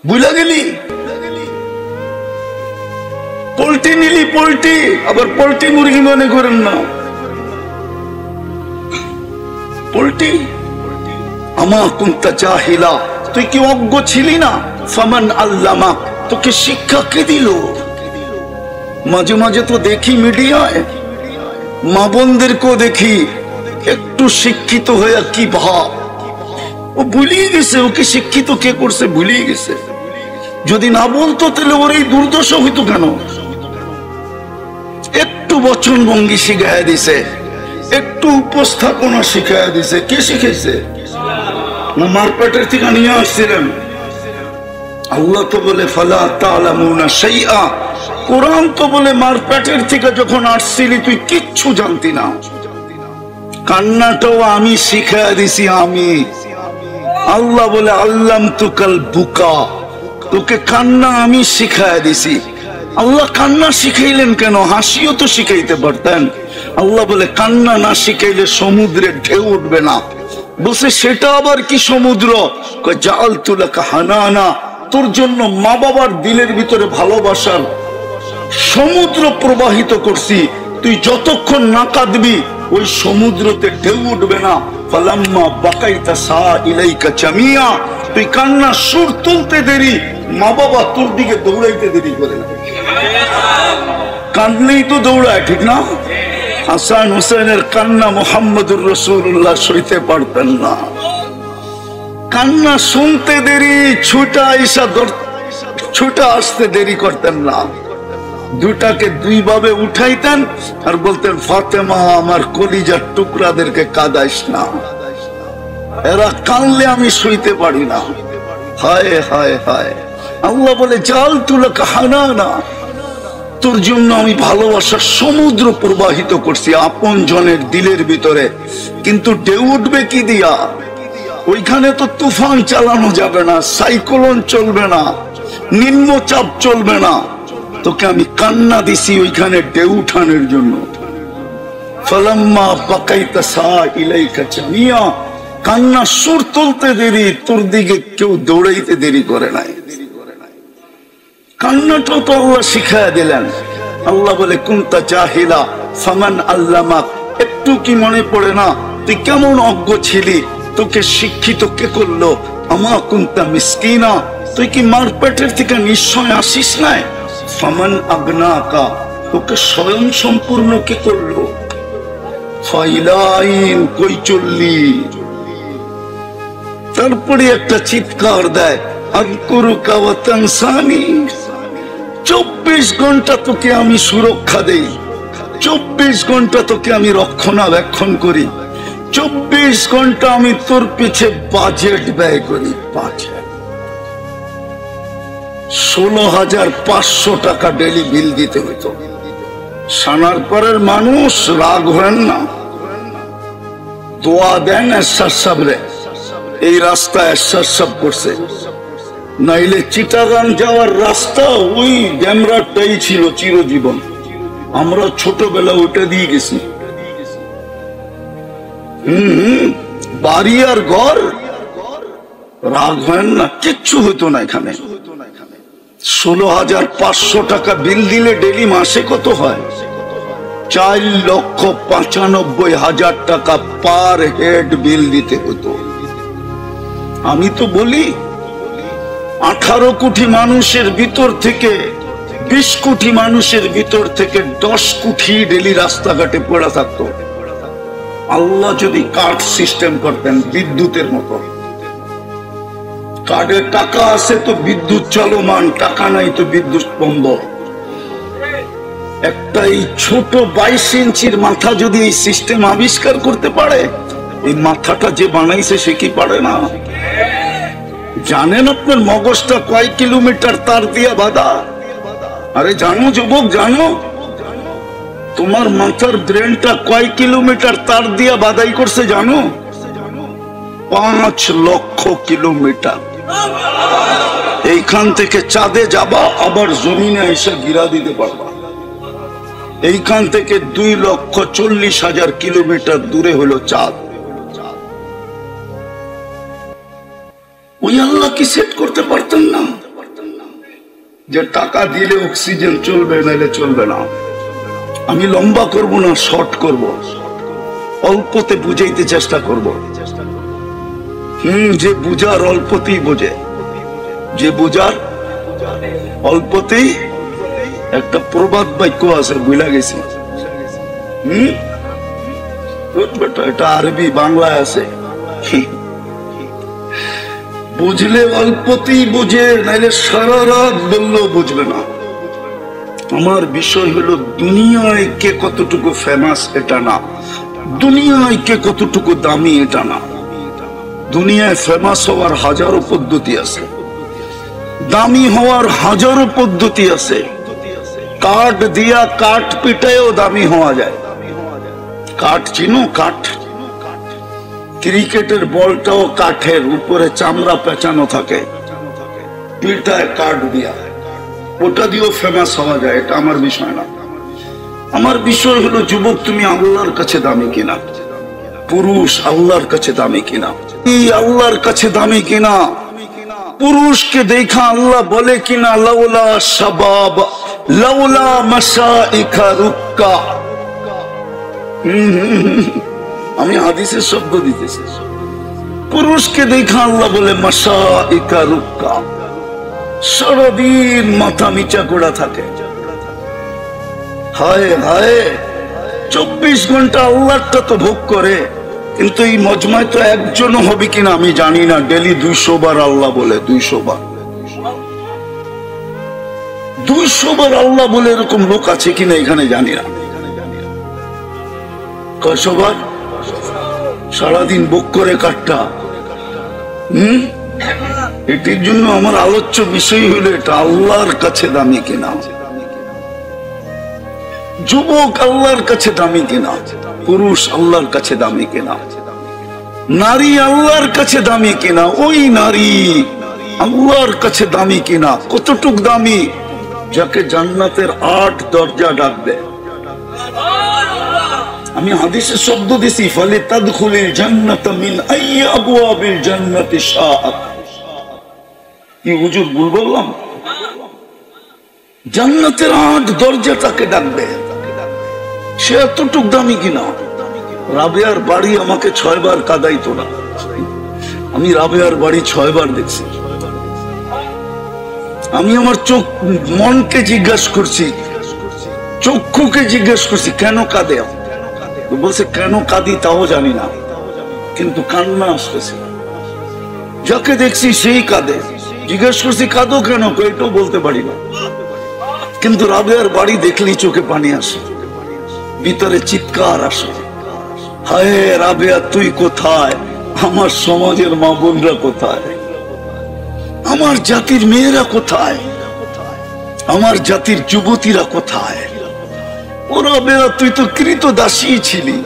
ভুলা গেলি? পোল্ট্রি নিলি, পোল্ট্রি, আবার পোল্ট্রি মুরগি মনে করেন না, পোল্ট্রি। আমা কুনতা জাহিলা, তুই কি অজ্ঞ ছিলি না? ফামান আল্লামা, তোকে শিক্ষা কে দিল? মাঝে মাঝে তো দেখি মিডিয়ায় মা বোনদেরকেও দেখি একটু শিক্ষিত হয়ে কি ভাব, ও ভুলিয়ে গেছে ওকে শিক্ষিত কে করছে, ভুলিয়ে গেছে। যদি না বলতো তাহলে ওর এই দুর্দশা হইতো কেন? একটু বচন ভঙ্গি শিখাইয়া দিছে, একটু উপস্থাপনা শিখাইয়া দিছে। কে শিখাইছে? না মার পেটের থেকে নিয়ে আসছিলেন? আল্লাহ তো বলে ফালা তা'লামুনা শাইআ, কোরআন তো বলে মার পেটের থেকে যখন আসছিলি তুই কিচ্ছু জানতি না। কান্নাটাও আমি শিখাইয়া দিছি আমি। আল্লাহ বলে আল্লামতুকাল বুকা, তোকে কান্না আমি শিখাইয়া দিছি। আল্লাহ কান্না শিখাইলেন কেন? হাসিও তো শিখাইতে পারতেন। আল্লাহ বলে কান্না না শিখাইলে সমুদ্রে ঢেউ উঠবে না। বসে সেটা আবার কি সমুদ্র? জাআলতু লাকা হানানা, তোর জন্য মা বাবার দিলের ভিতরে ভালোবাসার সমুদ্র প্রবাহিত করছি। তুই যতক্ষণ না কাঁদবি ওই সমুদ্রতে ঢেউ উঠবে না। ফালাম্মা বাকাইতা সা ইলাইকা জামিয়া, তুই কান্না সুর তুলতে দেরি, মা বাবা তোর দিকে দৌড়াইতে দেরি করে না। কাঁদলেই তো দৌড়ায়, ঠিক না? হাসান হুসেনের কান্না মুহাম্মদুর রাসূলুল্লাহ সইতে পারতেন না। কান্না শুনতে দেরি, ছুটা আসতে দেরি করতেন না। দুটাকে দুই ভাবে উঠাইতেন আর বলতেন, ফাতেমা আমার কলিজার টুকরাদেরকে কাঁদাইস না, এরা কানলে আমি শুইতে পারি না। হায় হায় হায়। আল্লাহ বলে জাআলতু লাকা হানানা, তোর জন্য আমি ভালোবাসার সমুদ্র প্রবাহিত করছি আপন জনের দিলের ভিতরে। কিন্তু ঢেউ উঠবে কি দিয়া? ওইখানে তো তুফান চালানো যাবে না, সাইক্লোন চলবে না, নিম্নচাপ চলবে না। তোকে আমি কান্না দিছি ওইখানে ঢেউ উঠানোর জন্য। ফালাম্মা বাকাইতা সা ইলাইকা জামিয়া, কান্না সুর তুলতে দেরি, তোর দিকে কেউ দৌড়াইতে দেরি করে নাই। কান্নাটাও তো আল্লাহ শিখাইয়া দিলেন। আল্লাহ বলে কুনতা জাহিলা ফামান আল্লামাক, একটু কি মনে পড়ে না তুই কেমন অজ্ঞ ছিলি? তোকে শিক্ষিত কে করলো? আমা কুনতা মিসকিনা, তুই কি মার পেটের থেকে নিশ্চয় আসিস নাই? ফামান আগনাকা, তোকে স্বয়ং সম্পূর্ণ কে করলো? ফাইলাইন, কই চললি? তারপরে একটা চিৎকার দেয়, আযকুরুকা ওয়া তানসানি। 24 ঘন্টা তোকে আমি সুরক্ষা দেই, 24 ঘন্টা তোকে আমি রক্ষণাবেক্ষণ করি, 24 ঘন্টা আমি তোর পিছে বাজেট ব্যয় করি। 16,500 টাকা ডেলি বিল দিতে হইতো। সানারপাড়ের মানুষ রাগ হন না, দোয়া দেন এরশাদ সাহেবরে, এই রাস্তা এরশাদ করছে, নাইলে চিটাগাং যাওয়ার রাস্তা ওই ড্যামরাটাই ছিল চিরজীবন। আমরা ছোটবেলা ওটা দিয়ে গেছি। বাড়ি আর ঘর, রাগ হয় না, কিচ্ছু হতো না এখানে। 16,500 টাকা বিল দিলে ডেলি মাসে কত হয়? 4,95,000 টাকা পার হেড বিল দিতে হতো। আমি তো বলি 18 কোটি মানুষের ভিতর থেকে 20 কোটি মানুষের ভিতর থেকে 10 কোটি ডেলি রাস্তাঘাটে পড়ে থাকতো। আল্লাহ যদি কার্ড সিস্টেম করতেন বিদ্যুতের মতো, কার্ডে টাকা আছে তো বিদ্যুৎ চলমান, টাকা নাই তো বিদ্যুৎ বন্ধ। একটা এই ছোট 22 ইঞ্চির মাথা যদি এই সিস্টেম আবিষ্কার করতে পারে, এই মাথাটা যে বানাইছে সে কি পারে না? জানেন আপনার মগজটা কয় কিলোমিটার তার দিয়া বাঁধা? আরে জানো যুবক, জানো তোমার মাথার ব্রেনটা কয় কিলোমিটার তার দিয়া বাঁধাই করছে জানো? 5 লক্ষ কিলোমিটার। এইখান থেকে চাঁদে যাবা, আবার জমিনে এসে গিরা দিতে পারবা। এইখান থেকে 2,40,000 কিলোমিটার দূরে হলো চাঁদ। ওই আল্লাহ কি সেট করতে পারতেন না যে টাকা দিলে অক্সিজেন চলবে, নাইলে চলবে না? আমি লম্বা করব না, শর্ট করব, অল্পতে বুঝাইতে চেষ্টা করব। যে বুঝার অল্পতেই বোঝে, যে বুঝার অল্পতেই। একটা প্রবাদ বাক্য আছে, ভুলা গেছি। এটা আরবি বাংলায় আছে, বুঝলে অল্পতেই বুঝে, নাইলে সারা রাত বললেও বুঝবে না। আমার বিষয় হলো দুনিয়ায় কে কতটুকু ফেমাস এটা না, দুনিয়ায় কে কতটুকু দামি এটা না। দুনিয়ায় ফেমাস হওয়ার হাজারো পদ্ধতি আছে, দামি হওয়ার হাজারো পদ্ধতি আছে। কাঠ দিয়া কাঠ পিটায়ও দামি হওয়া যায়। কাঠ চিনো? কাঠ, ক্রিকেটের বলটাও কাঠের, উপরে চামড়া পেঁচানো থাকে, পিটায় কাঠ দিয়া, ওটা দিয়েও ফেমাস হওয়া যায়। এটা আমার বিষয় না। আমার বিষয় হলো যুবক, তুমি আল্লাহর কাছে দামি কিনা? পুরুষ আল্লাহর কাছে দামি কিনা? আল্লাহর কাছে দামি কিনা? পুরুষকে দেখা আল্লাহ বলে কিনা লাউলা শাবাব লাউলা মাশাইখা রুক্কা। আমি হাদিসের শব্দ দিতেছি। পুরুষকে দেখা আল্লাহ বলে মাশাইখা রুক্কা, সারাদিন মাথা নিচা করা থাকে। হায় হায়, 24 ঘন্টা আল্লাহটা তো ভোগ করে, কিন্তু এই মজমায় তো একজনও হবে কিনা আমি জানি না ডেলি 200 বার আল্লাহ বলে। 200 বার, 200 বার আল্লাহ বলে এরকম লোক আছে কিনা এখানে জানি না। কয়শো বার? সারাদিন ভোগ করে কাঠটা। এটির জন্য আমার আলোচ্য বিষয় হলো এটা আল্লাহর কাছে দামি কিনা। যুবক আল্লাহর কাছে দামি কিনা? পুরুষ আল্লাহর কাছে দামি কিনা? নারী আল্লাহর কাছে দামি কিনা? ওই নারী আল্লাহর কাছে দামি কিনা? কতটুক দামি? যাকে জান্নাতের 8 দরজা ডাকবে। আমি হাদিসে শব্দ দিছি, ফালি তাদখুলিল জান্নাতা মিন আইয়ি আবওয়াবিল জান্নাতি শাআত। কি হুজুর ভুল বললাম? জান্নাতের 8 দরজা তাকে ডাকবে। সে এতটুক দামি কিনা? রাবেয়ার বাড়ি আমাকে 6 বার কাঁদাইতো না। আমি রাবেয়ার বাড়ি 6 বার দেখছি। আমি আমার মনকে জিজ্ঞাসা করছি, চক্ষুকে জিজ্ঞাসা করছি কেন কাঁদে? বলছে কেন কাঁদি তাও জানি না, কিন্তু কান্না আসতেছে। যাকে দেখছি সেই কাঁদে। জিজ্ঞাসা করছি কাঁদো কেন? এটাও বলতে পারি না। কিন্তু রাবেয়ার বাড়ি দেখলেই চোখে পানি আসে, ভিতরে চিৎকার আসে, হায় রাবেয়া তুই কোথায়? আমার সমাজের মা বোনরা কোথায়? আমার জাতির মেয়েরা কোথায়? আমার জাতির যুবতীরা কোথায়? ও রাবেয়া তুই তো কৃতদাসী ছিলি,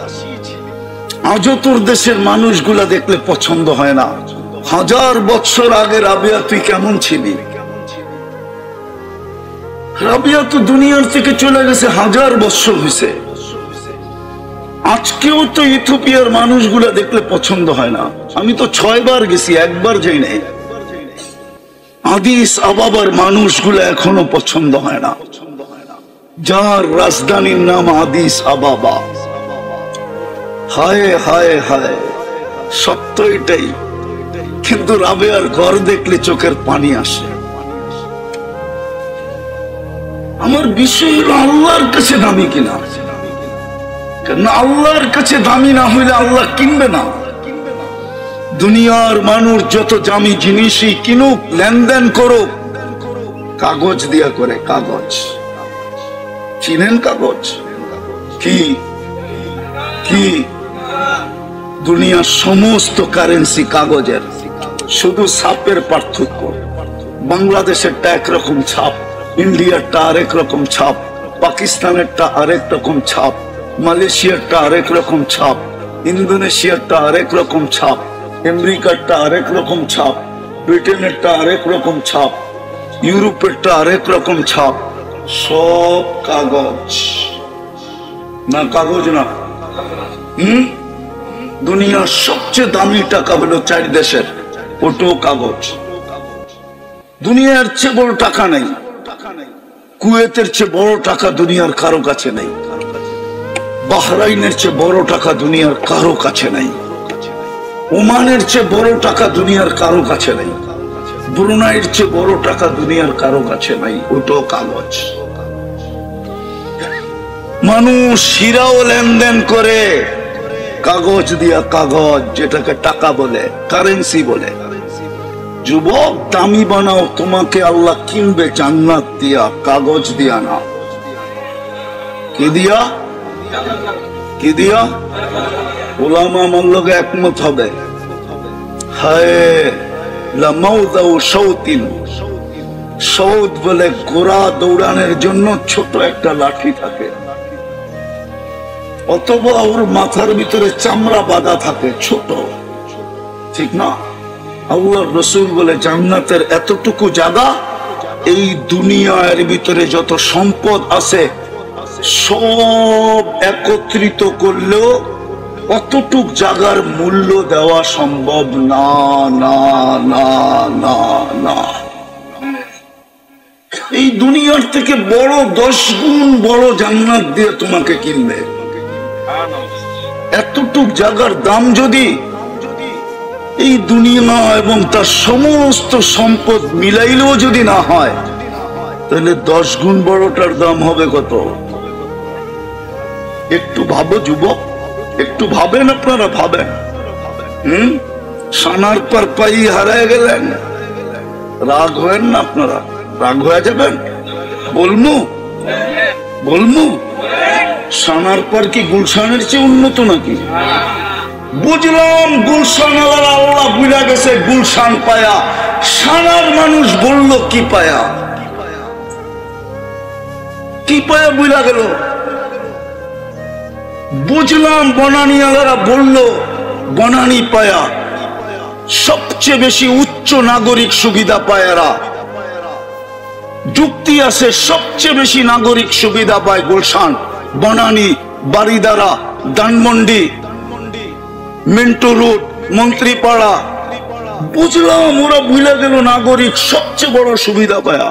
আজও তোর দেশের মানুষগুলা দেখলে পছন্দ হয় না। 1000 বছর আগে রাবিয়া তুই কেমন ছিলি? রাবিয়া তো দুনিয়ার থেকে চলে গেছে 1000 বছর হয়েছে। আজকেও তো ইথিওপিয়ার মানুষগুলা দেখলে পছন্দ হয় না। আমি তো 6 বার গেছি, একবার যাই নাই। আদিস আবাবার মানুষগুলা এখনো পছন্দ হয় না, যার রাজধানীর নাম আদিস আবাবা। হায় হায় হায়, সত্য এটাই। কিন্তু রাবেয়ার ঘর দেখলে চোখের পানি আসে। আমার বিষয় হলো আল্লাহর কাছে দামি কিনা। কারণ আল্লাহর কাছে দামি না হইলে আল্লাহ কিনবে না। দুনিয়ার মানুষ যত দামি জিনিসই কিনুক, লেনদেন করুক, কাগজ দিয়া করে। কাগজ চিনেন? কাগজ কি কি? দুনিয়ার সমস্ত কারেন্সি কাগজের, শুধু ছাপের পার্থক্য। বাংলাদেশেরটা একরকম ছাপ, ইন্ডিয়ারটা আরেক রকম ছাপ, পাকিস্তানেরটা আরেক রকম ছাপ, মালয়েশিয়ারটা আরেক রকম ছাপ, ইন্দোনেশিয়ারটা আরেক রকম ছাপ, আমেরিকারটা আরেক রকম ছাপ, ব্রিটেনেরটা আরেক রকম ছাপ, ইউরোপেরটা আরেক রকম ছাপ। সব কাগজ না? কাগজ না? দুনিয়ার সবচেয়ে দামি টাকা হলো 4 দেশের, ওটাও কাগজ। দুনিয়ার চেয়ে বড় টাকা নেই। কুয়েতের চেয়ে বড় টাকা দুনিয়ার কারো কাছে নেই। বাহরাইনের চেয়ে বড় টাকা দুনিয়ার কারো কাছে নেই। ওমানের চেয়ে বড় টাকা দুনিয়ার কারো কাছে নেই। ব্রুনাইয়ের চেয়ে বড় টাকা দুনিয়ার কারো কাছে নাই, ওটাও কাগজ। মানুষ হীরাও লেনদেন করে কাগজ দিয়া। কাগজ যেটাকে টাকা বলে, কারেন্সি বলে। যুবক, দামি বানাও, তোমাকে আল্লাহ কিনবে জান্নাত দিয়া, কাগজ দিয়া না। কি দিয়া? কি দিয়া? উলামা আমার লগে একমত হবে। হায় লামাউদাউ শাউতিন, সৌদ বলে ঘোড়া দৌড়ানোর জন্য ছোট একটা লাঠি থাকে, অথবা ওর মাথার ভিতরে চামড়া বাঁধা থাকে, ছোট। ঠিক না? আল্লাহর রাসূল বলে জান্নাতের এতটুকু জায়গা, এই দুনিয়ার ভিতরে যত সম্পদ আছে সব একত্রিত করলেও অতটুক জায়গার মূল্য দেওয়া সম্ভব না, না না না না। এই দুনিয়ার থেকে বড় 10 গুণ বড় জান্নাত দিয়ে তোমাকে কিনবে। এতটুক জায়গার দাম যদি এই দুনিয়া এবং তার সমস্ত সম্পদ মিলাইলেও যদি না হয়, তাহলে 10 গুণ বড়টার দাম হবে কত? একটু ভাবো যুবক, একটু ভাবেন। আপনারা ভাবেন। সানার পর পাই হারায় গেলেন, রাগ হয়েন না। আপনারা রাগ হয়ে যাবেন। বলমু সানার পর কি গুলশানের চেয়ে উন্নত নাকি? বুঝলাম গুলশান আল্লাহ বুঝা গেছে গুলশান পায়া, সানার মানুষ বলল কি পায়া? কি পায়া বুঝা গেল? বুঝলাম বনানী আলারা বলল বনানী পায়া, সবচেয়ে বেশি উচ্চ নাগরিক সুবিধা পায়ারা। যুক্তি আছে, সবচেয়ে বেশি নাগরিক সুবিধা পায় গুলশান, বনানী, বারিদারা, ধানমন্ডি, মিন্টু রোড, মন্ত্রীপাড়া। বুঝলাম ওরা ভুলে গেল নাগরিক সবচেয়ে বড় সুবিধা পায়া।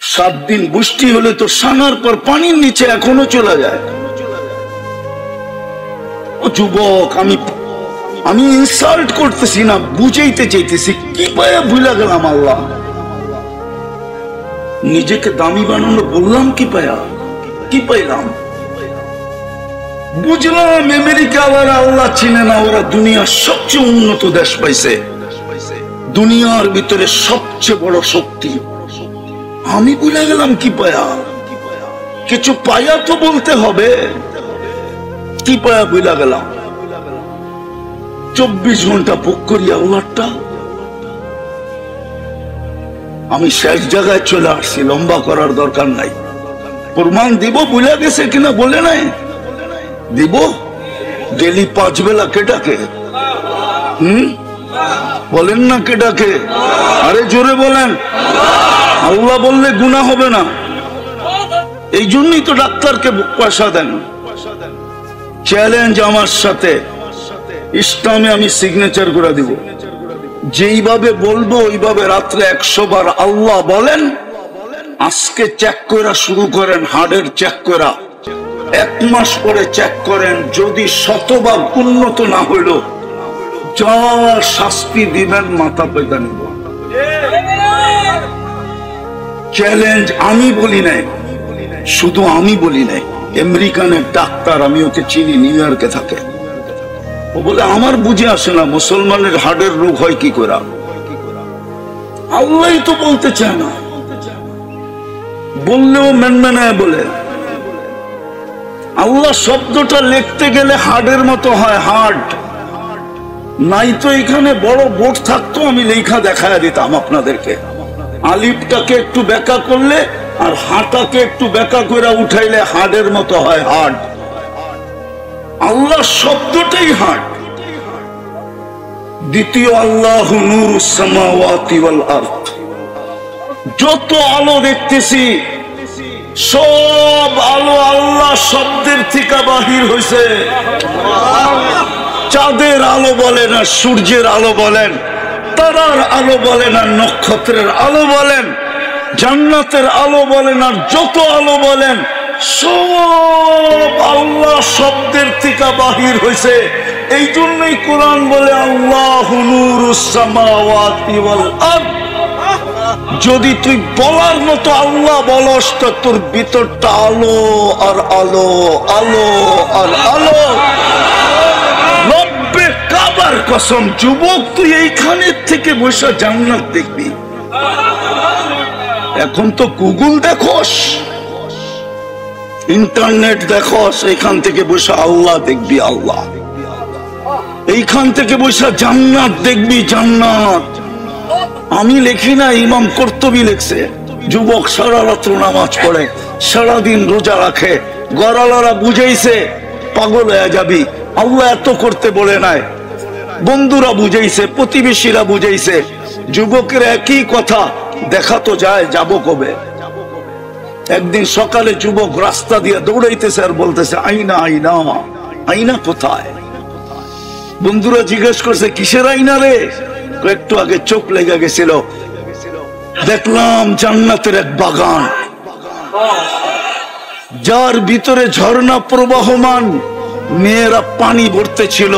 7 দিন বৃষ্টি হলে তো সানার পর পানির নিচে এখনো চলে যায়। ও যুবক, আমি ইনসাল্ট করতেছি না, বুঝাইতে চাইতেছি। কি পায়া ভুলে গেলাম আল্লাহ? নিজেকে দামি বানানো বললাম কি পায়া? কি পাইলাম? বুঝলাম আমেরিকা আল্লাহ চিনে না, ওরা দুনিয়ার সবচেয়ে উন্নত দেশ পাইছে, দুনিয়ার ভিতরে সবচেয়ে বড় শক্তি। আমি ভুলে গেলাম কি পায়া? কিছু পায়া তো বলতে হবে। কি পায়া ভুলে গেলাম? 24 ঘন্টা ভোগ করি আল্লাহটা। আমি শেষ জায়গায় চলে আসছি, লম্বা করার দরকার নাই। প্রমাণ দিব ভুলে গেছে কিনা বলে নাই? দিব। ডেলি 5 বেলা কেটাকে বলেন না কে ডাকে? আরে জোরে বলেন। আল্লাহ বললে গুনাহ হবে না, এই জন্যই তো ডাক্তারকে পয়সা দেন। চ্যালেঞ্জ আমার সাথে, ইসলামে আমি সিগনেচার করে দিব, যেইভাবে বলবো ওইভাবে রাত্রে 100 বার আল্লাহ বলেন। আজকে চেক করা শুরু করেন, হার্টের চেক করা, 1 মাস পরে চেক করেন, যদি 100 বার উন্নত না হইল যা শাস্তি দিবেন মাথা পেতে নিব। চ্যালেঞ্জ আমি বলি নাই, শুধু আমি বলি নাই, আমেরিকানের ডাক্তার, আমি ওকে চিনি, নিউ ইয়র্কে থাকে। ও বলে আমার বুঝে আসে না মুসলমানের হার্টের রোগ হয় কি করে। আল্লাহই তো বলতে চায় না, বললেও মেনমেনায় বলে। আল্লাহ শব্দটা লিখতে গেলে হার্টের মতো হয়, হার্ট নাই তো এখানে বড় বোর্ড থাকতো, আমি লেখা দেখায় দিতাম আপনাদেরকে। আলিফটাকে একটু ব্যাখ্যা করলে আর হাটাকে একটু ব্যাখ্যা করে উঠাইলে হার্টের মতো হয়, হার্ট। আল্লাহ শব্দটাই হার্ট। দ্বিতীয় আল্লাহু নূরুস সামাওয়াতি ওয়াল আরদ, যত আলো দেখতেছি সব আলো আল্লাহ শব্দের থেকে বাহির হয়েছে। চাঁদের আলো বলেন আর সূর্যের আলো বলেন, তারার আলো বলেন আর নক্ষত্রের আলো বলেন, জান্নাতের আলো বলেন আর যত আলো বলেন, সব আল্লাহ শব্দের থেকে বাহির হয়েছে। এই জন্যই কোরআন বলে আল্লাহু নূরুস সামাওয়াতি ওয়াল আরদ। যদি তুই বলার মতো আল্লাহ বলস তো তোর ভিতরটা আলো আর আলো, আলো আর আলো। রব্বে কাবার কসম, যুবক তুই এইখানের থেকে বসে জান্নাত দেখবি। এখন তো গুগল দেখোস, ইন্টারনেট দেখোস, এইখান থেকে বসে আল্লাহ দেখবি, আল্লাহ। এইখান থেকে বসে জান্নাত দেখবি, জান্নাত। আমি লিখি না, ইমাম কর্তুবী লিখছে। যুবক সারা রাত্র নামাজ পড়ে, সারাদিন রোজা রাখে, গরালারা বুঝাইছে পাগল হয়ে যাবি, আল্লাহ এত করতে বলে নাই। বন্ধুরা বুঝাইছে, প্রতিবেশীরা বুঝাইছে, যুবকের একই কথা, দেখা তো যায়, যাব কবে। একদিন সকালে যুবক রাস্তা দিয়ে দৌড়াইতেছে আর বলতেছে আইনা, আইনা, আইনা কোথায়? বন্ধুরা জিজ্ঞেস করছে কিসের আইনা রে? একটু আগে চোখ লেগে গেছিল, দেখলাম জান্নাতের এক বাগান, যার ভিতরে ঝর্ণা প্রবাহমান, মেয়েরা পানি ভরতে ছিল,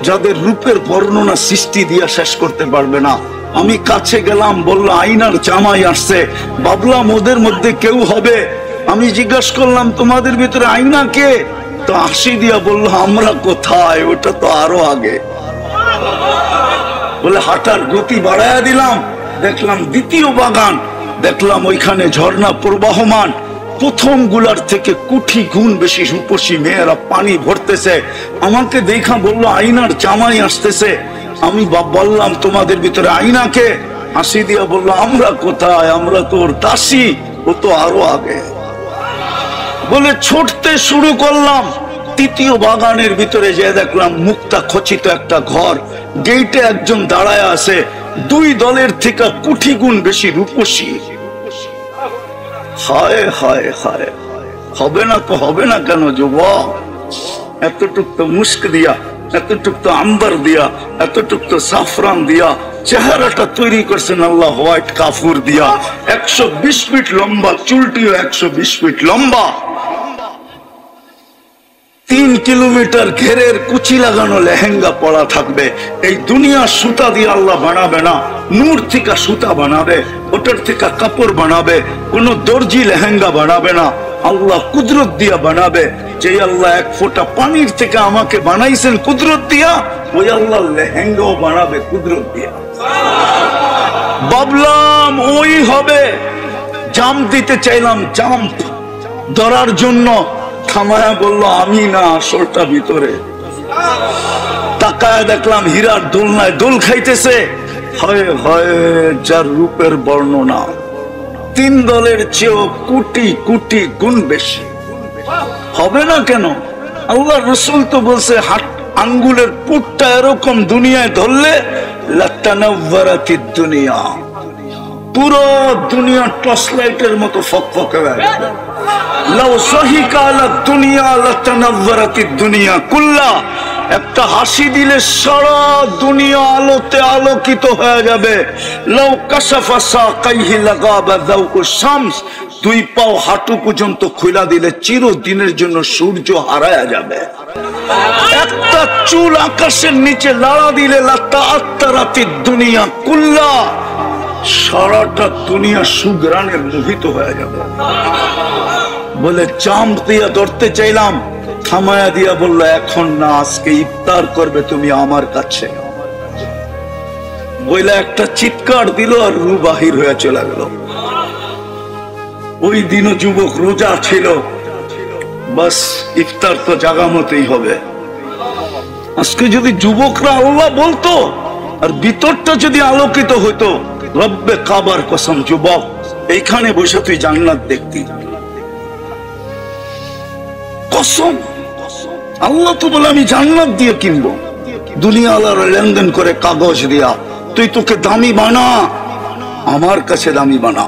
যাদের রূপের বর্ণনা সৃষ্টি দিয়া শেষ করতে পারবে না। আমি কাছে গেলাম, বললো আইনার জামাই আসছে। ভাবলাম ওদের মধ্যে কেউ হবে। আমি জিজ্ঞাসা করলাম তোমাদের ভিতরে আইনা কে? তো হাসি দিয়া বললো আমরা কোথায়, ওটা তো আরো আগে। বলে হাঁটার গতি বাড়াইয়া দিলাম, দেখলাম দ্বিতীয় বাগান, দেখলাম ওইখানে ঝর্ণা প্রবাহমান, প্রথম গুলার থেকে কোটি গুণ বেশি রূপসী মেয়েরা পানি ভরতেছে। আমাকে দেখা বললো আইনার জামাই আসতেছে। আমি বললাম তোমাদের ভিতরে আইনাকে? হাসি দিয়া বললো আমরা কোথায়, আমরা তোর দাসী, ও তো আরো আগে। বলে ছুটতে শুরু করলাম। তৃতীয় বাগানের ভিতরে যে দেখলাম মুক্তা খচিত একটা ঘর, গেটে একজন দাঁড়ায় আছে, 2 দলের থেকে কোটি গুণ বেশি রূপসী। হায় হায় হায়, হবে না তো হবে না কেন যুবক? এতটুক তো মুস্ক দিয়া, এতটুক তো আম্বার দিয়া, এতটুক তো সাফরান দিয়া চেহারাটা তৈরি করছেন আল্লাহ, হোয়াইট কাফুর দিয়া। 120 ফিট লম্বা, চুলটিও 120 ফিট লম্বা, 3 কিলোমিটার ঘেরের কুচি লাগানো লেহেঙ্গা পরা থাকবে। এই দুনিয়া সুতা দিয়ে আল্লাহ বানাবে না, নূর থেকে সুতা বানাবে, ওটার থেকে কাপড় বানাবে। কোন দর্জি লেহেঙ্গা বানাবে না, আল্লাহ কুদরত দিয়া বানাবে। যে আল্লাহ 1 ফোঁটা পানির থেকে আমাকে বানাইছেন কুদরত দিয়া, ওই আল্লাহ লেহেঙ্গাও বানাবে কুদরত দিয়া। ভাবলাম ওই হবে, জাম্প দিতে চাইলাম, জাম্প ধরার জন্য থামায়া বললো আমি না, আসলটা ভিতরে। তাকায় দেখলাম হীরার দোলনায় দোল খাইতেছে। হয় হয়, যার রূপের বর্ণনা 3 দলের চেয়েও কোটি কোটি গুণ বেশি। হবে না কেন? আল্লাহ রসুল তো বলছে আঙ্গুলের পুটটা এরকম দুনিয়ায় ধরলে লাতানাওয়ারাতিদ দুনিয়া, পুরো দুনিয়া টর্চ লাইটের মতো ফকফকে হয়ে যাবে। লাউ সাহিকা আলা দুনিয়া লাতানাওয়ারাতিদ দুনিয়া কুল্লা, একটা হাসি দিলে সারা দুনিয়া আলোতে আলোকিত হয়ে যাবে। লাউ কাশাফা সাকাইহি লাগাবা দাউকু শামস, দুই পাও হাঁটু পর্যন্ত খুলা দিলে চিরদিনের জন্য সূর্য হারায়া যাবে। একটা চুল আকাশের নিচে লাড়া দিলে লাতাআত্তারাতিদ দুনিয়া কুল্লা, সারাটা দুনিয়া সুঘ্রাণে মোহিত হয়ে যাবে। বলে চাম দিয়া ধরতে চাইলাম, থামায়া দিয়া বললো এখন না, আজকে ইফতার করবে তুমি আমার কাছে। বইলা একটা চিৎকার দিল আর রু বাহির হয়ে চলে গেল। ওই দিনও যুবক রোজা ছিল, বাস ইফতার তো জাগা মতেই হবে। আজকে যদি যুবকরা আল্লাহ বলতো আর ভিতরটা যদি আলোকিত হইতো, রব্বে কাবার কসম যুবক এইখানে বসে তুই জান্নাত দেখতি। কসম আল্লাহ তো বলে আমি জান্নাত দিয়ে কিনবো, দুনিয়া আল্লাহর লেনদেন করে কাগজ দিয়া। তুই তোকে দামি বানা, আমার কাছে দামি বানা,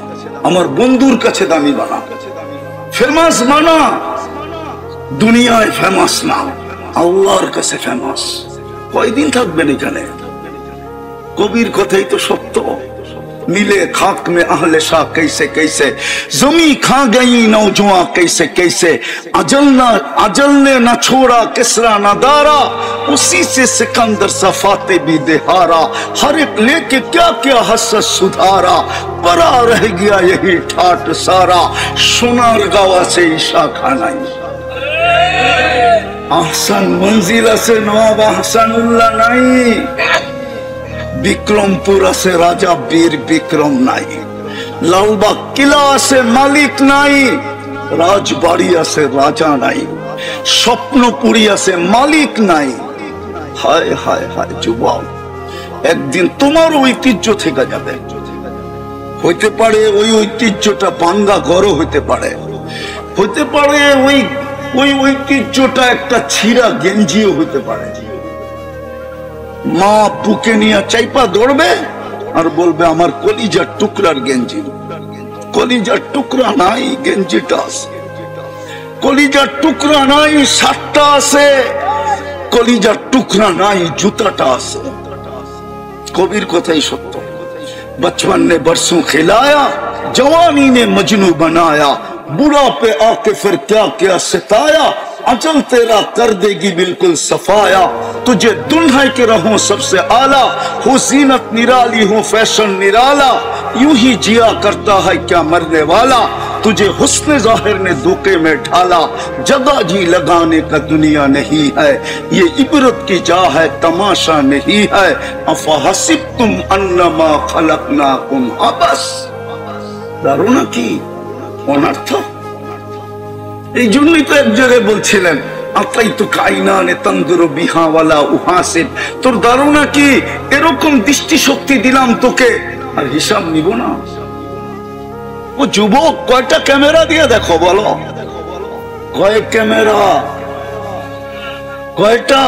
আমার বন্ধুর কাছে দামি বানা, ফেমাস বানা। দুনিয়ায় ফেমাস না, আল্লাহর কাছে ফেমাস। কয়দিন থাকবেন এখানে? কবির কথাই তো সত্য। मिले खाक में अहले शाह कैसे कैसे, जमी खा गई नौजवां कैसे कैसे, अजल ने न छोड़ा किसरा न दारा, उसी से सिकंदर सफाते भी देहारा, हर एक लेके क्या क्या हसरत सुधारा, परा रह गया यही ठाट सारा, सोनार गावा से ईशा खानाई। आहसन मंजिला से नवाब आहसानुल्लाह नहीं, বিক্রমপুর আছে রাজা বীর বিক্রম নাই, লালবাগ কিলা আছে মালিক নাই, রাজবাড়ি আছে রাজা নাই, স্বপ্নপুরী আছে মালিক নাই। হায় হায় হায় যুবক, একদিন তোমার ঐতিহ্য থেকে যাবে। হইতে পারে ওই ঐতিহ্যটা ভাঙ্গা ঘরও হইতে পারে, হইতে পারে ওই ঐতিহ্যটা একটা ছিঁড়া গেঞ্জিও হইতে পারে। মা বুকে নিয়ে চাইপা দৌড়বে আর বলবে আমার কলিজার টুকরার গেঞ্জি। কলিজার টুকরা নাই, গেঞ্জিটা আছে। কলিজার টুকরা নাই, শার্টটা আছে। কলিজার টুকরা নাই, জুতাটা আছে। কবির কথাই সত্য। बचपन ने बरसों खिलाया, जवानी ने मजनू बनाया, बुढ़ा पे आके फिर क्या क्या सिताया, अचल तेरा कर देगी बिल्कुल सफाया, तुझे दुल्हा के रहो सबसे आला, हो जीनत निराली हो फैशन निराला, यूं ही जिया करता है क्या मरने वाला, तुझे हुस्न जाहिर ने धोखे में ढाला, जगह जी लगाने का दुनिया नहीं है, ये इबरत की जा है तमाशा नहीं है, अफहसिबतुम अन्नमा खलकनाकुम अबस। ধারণা কি অনর্থ? এই জন্যই তো এক জায়গায় বলছিলেন আতাইতু কাইনানে তন্দুরু বিহা ওয়ালা উহাসিব, তোর ধারণা কি এরকম দৃষ্টি শক্তি দিলাম তোকে আর হিসাব নিব না? ও যুবক, কয়টা ক্যামেরা দিয়ে দেখো বলো? কয় ক্যামেরা? কয়টা?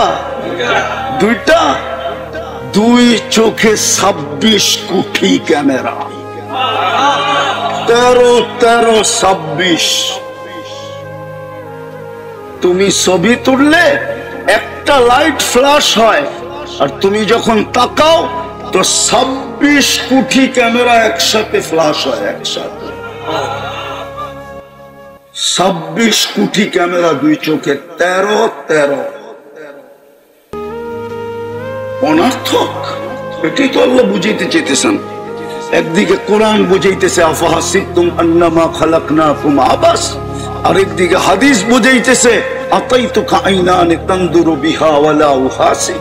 দুইটা। দুই চোখে 26 কোটি ক্যামেরা, 13-26। তুমি ছবি তুললে একটা লাইট ফ্ল্যাশ হয়, আর তুমি যখন তাকাও তো 26 কোটি ক্যামেরা একসাথে ফ্ল্যাশ হয়। একসাথে 26 কোটি ক্যামেরা দুই চোখে, 13 অনর্থক। এটি তো আল্লাহ বুঝাইতে চেয়েছেন। একদিকে কোরআন বুঝাইতেছে আফাহাসিবতুম আন্নামা খালাকনাকুম আবাস, আর একদিকে হাদিস বুঝাইতেছে আতাইতুকা আইনানে তানদুরু বিহা ওয়ালা উহাসি।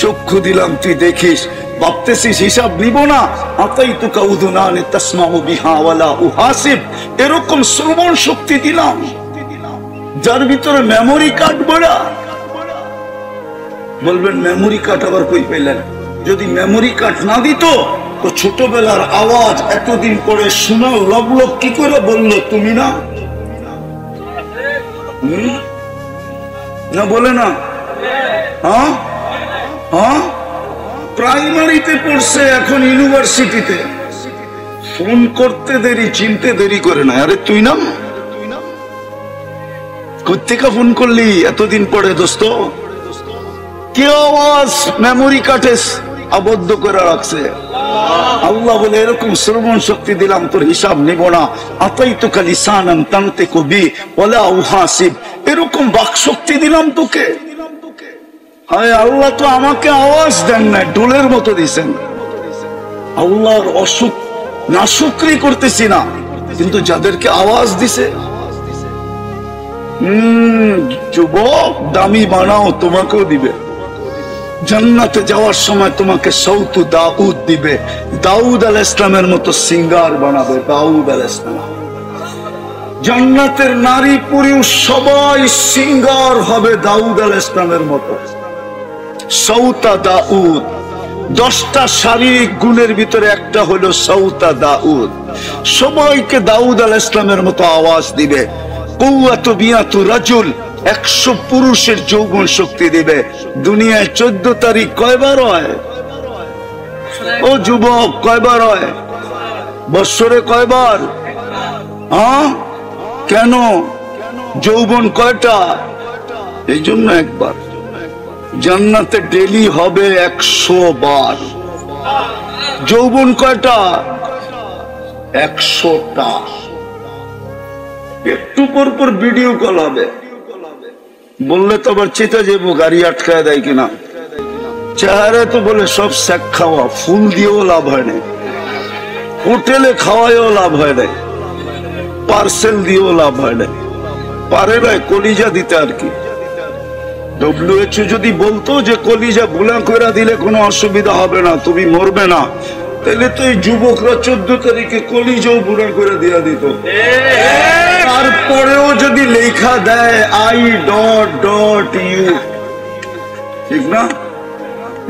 চক্ষু দিলাম তুই দেখিস, ভাবতেছিস হিসাব নিব না। আতাইতুকা উযুনানে তাসমাউ বিহা ওয়ালা উহাসিব, এরকম শ্রবণ শক্তি দিলাম যার ভিতরে মেমোরি কার্ড বড়া। বলবেন মেমোরি কার্ড আবার কই পেলেন? যদি মেমোরি কার্ড না দিত তো ছোটবেলার আওয়াজ এতদিন পরে শোনা লবলব কি করে বললো? তুমি না না বলে না হ্যাঁ হ্যাঁ, প্রাইমারিতে পড়ছে, এখন ইউনিভার্সিটিতে। ফোন করতে দেরি, চিনতে দেরি করে না। আরে তুই নাম, কোথেকে ফোন করলি এতদিন পরে? দোস্ত কে আওয়াজ মেমোরি কার্ডে আবদ্ধ করে রাখছে? আল্লাহ বলে এরকম শ্রবণ শক্তি দিলাম, তোর হিসাব নিব না। আতাইতুকা লিসানান তানতিকু বি ওয়ালা উহাসিব, এরকম বাক শক্তি দিলাম তোকে। হায় আল্লাহ তো আমাকে আওয়াজ দেন না, ডোলের মতো দিছেন। আল্লাহর অসুখ নাশুকরি করতেছি না, কিন্তু যাদেরকে আওয়াজ দিছে, যুবক দামি বানাও, তোমাকেও দিবে। জান্নাতে যাওয়ার সময় তোমাকে সৌতু দাউদ দিবে, দাউদ আলাইহিস সালামের মতো সিঙ্গার বানাবে। দাউদ আলাইহিস সালাম, জান্নাতের নারী পুরুষ সবাই সিঙ্গার হবে দাউদ আলাইহিস সালামের মতো। সৌতা দাউদ, 10টা শারীরিক গুণের ভিতরে একটা হলো সৌতা দাউদ। সবাইকে দাউদ আলাইহিস সালামের মতো আওয়াজ দিবে। কুওয়াতু বিয়াতু রাজুল, 100 পুরুষের যৌবন শক্তি দিবে। দুনিয়ায় 14 তারিখ কয়বার হয়? ও যুবক, কয়বার হয় বৎসরে? কয়বার? হ্যাঁ, কেন? যৌবন কয়টা? এই জন্য একবার। জান্নাতে ডেলি হবে 100 বার। যৌবন কয়টা? 100টা। একটু পর পর ভিডিও কল হবে, বললে তো আবার চেতে যাবো, গাড়ি আটকায় দেয় কিনা। চেহারা তো বলে সব শেখ খাওয়া, ফুল দিয়েও লাভ হয় না, হোটেলে খাওয়ায়ও লাভ হয় না, পার্সেল দিয়েও লাভ হয় না। পারে না কলিজা দিতে আর কি। WHO যদি বলতো যে কলিজা বুলা করে দিলে কোনো অসুবিধা হবে না, তুমি মরবে না, তাহলে তো এই যুবকরা 14 তারিখে কলিজাও বুড়া করে দিয়ে দিত। তারপরেও যদি লেখা দেয় I.U, ঠিক না?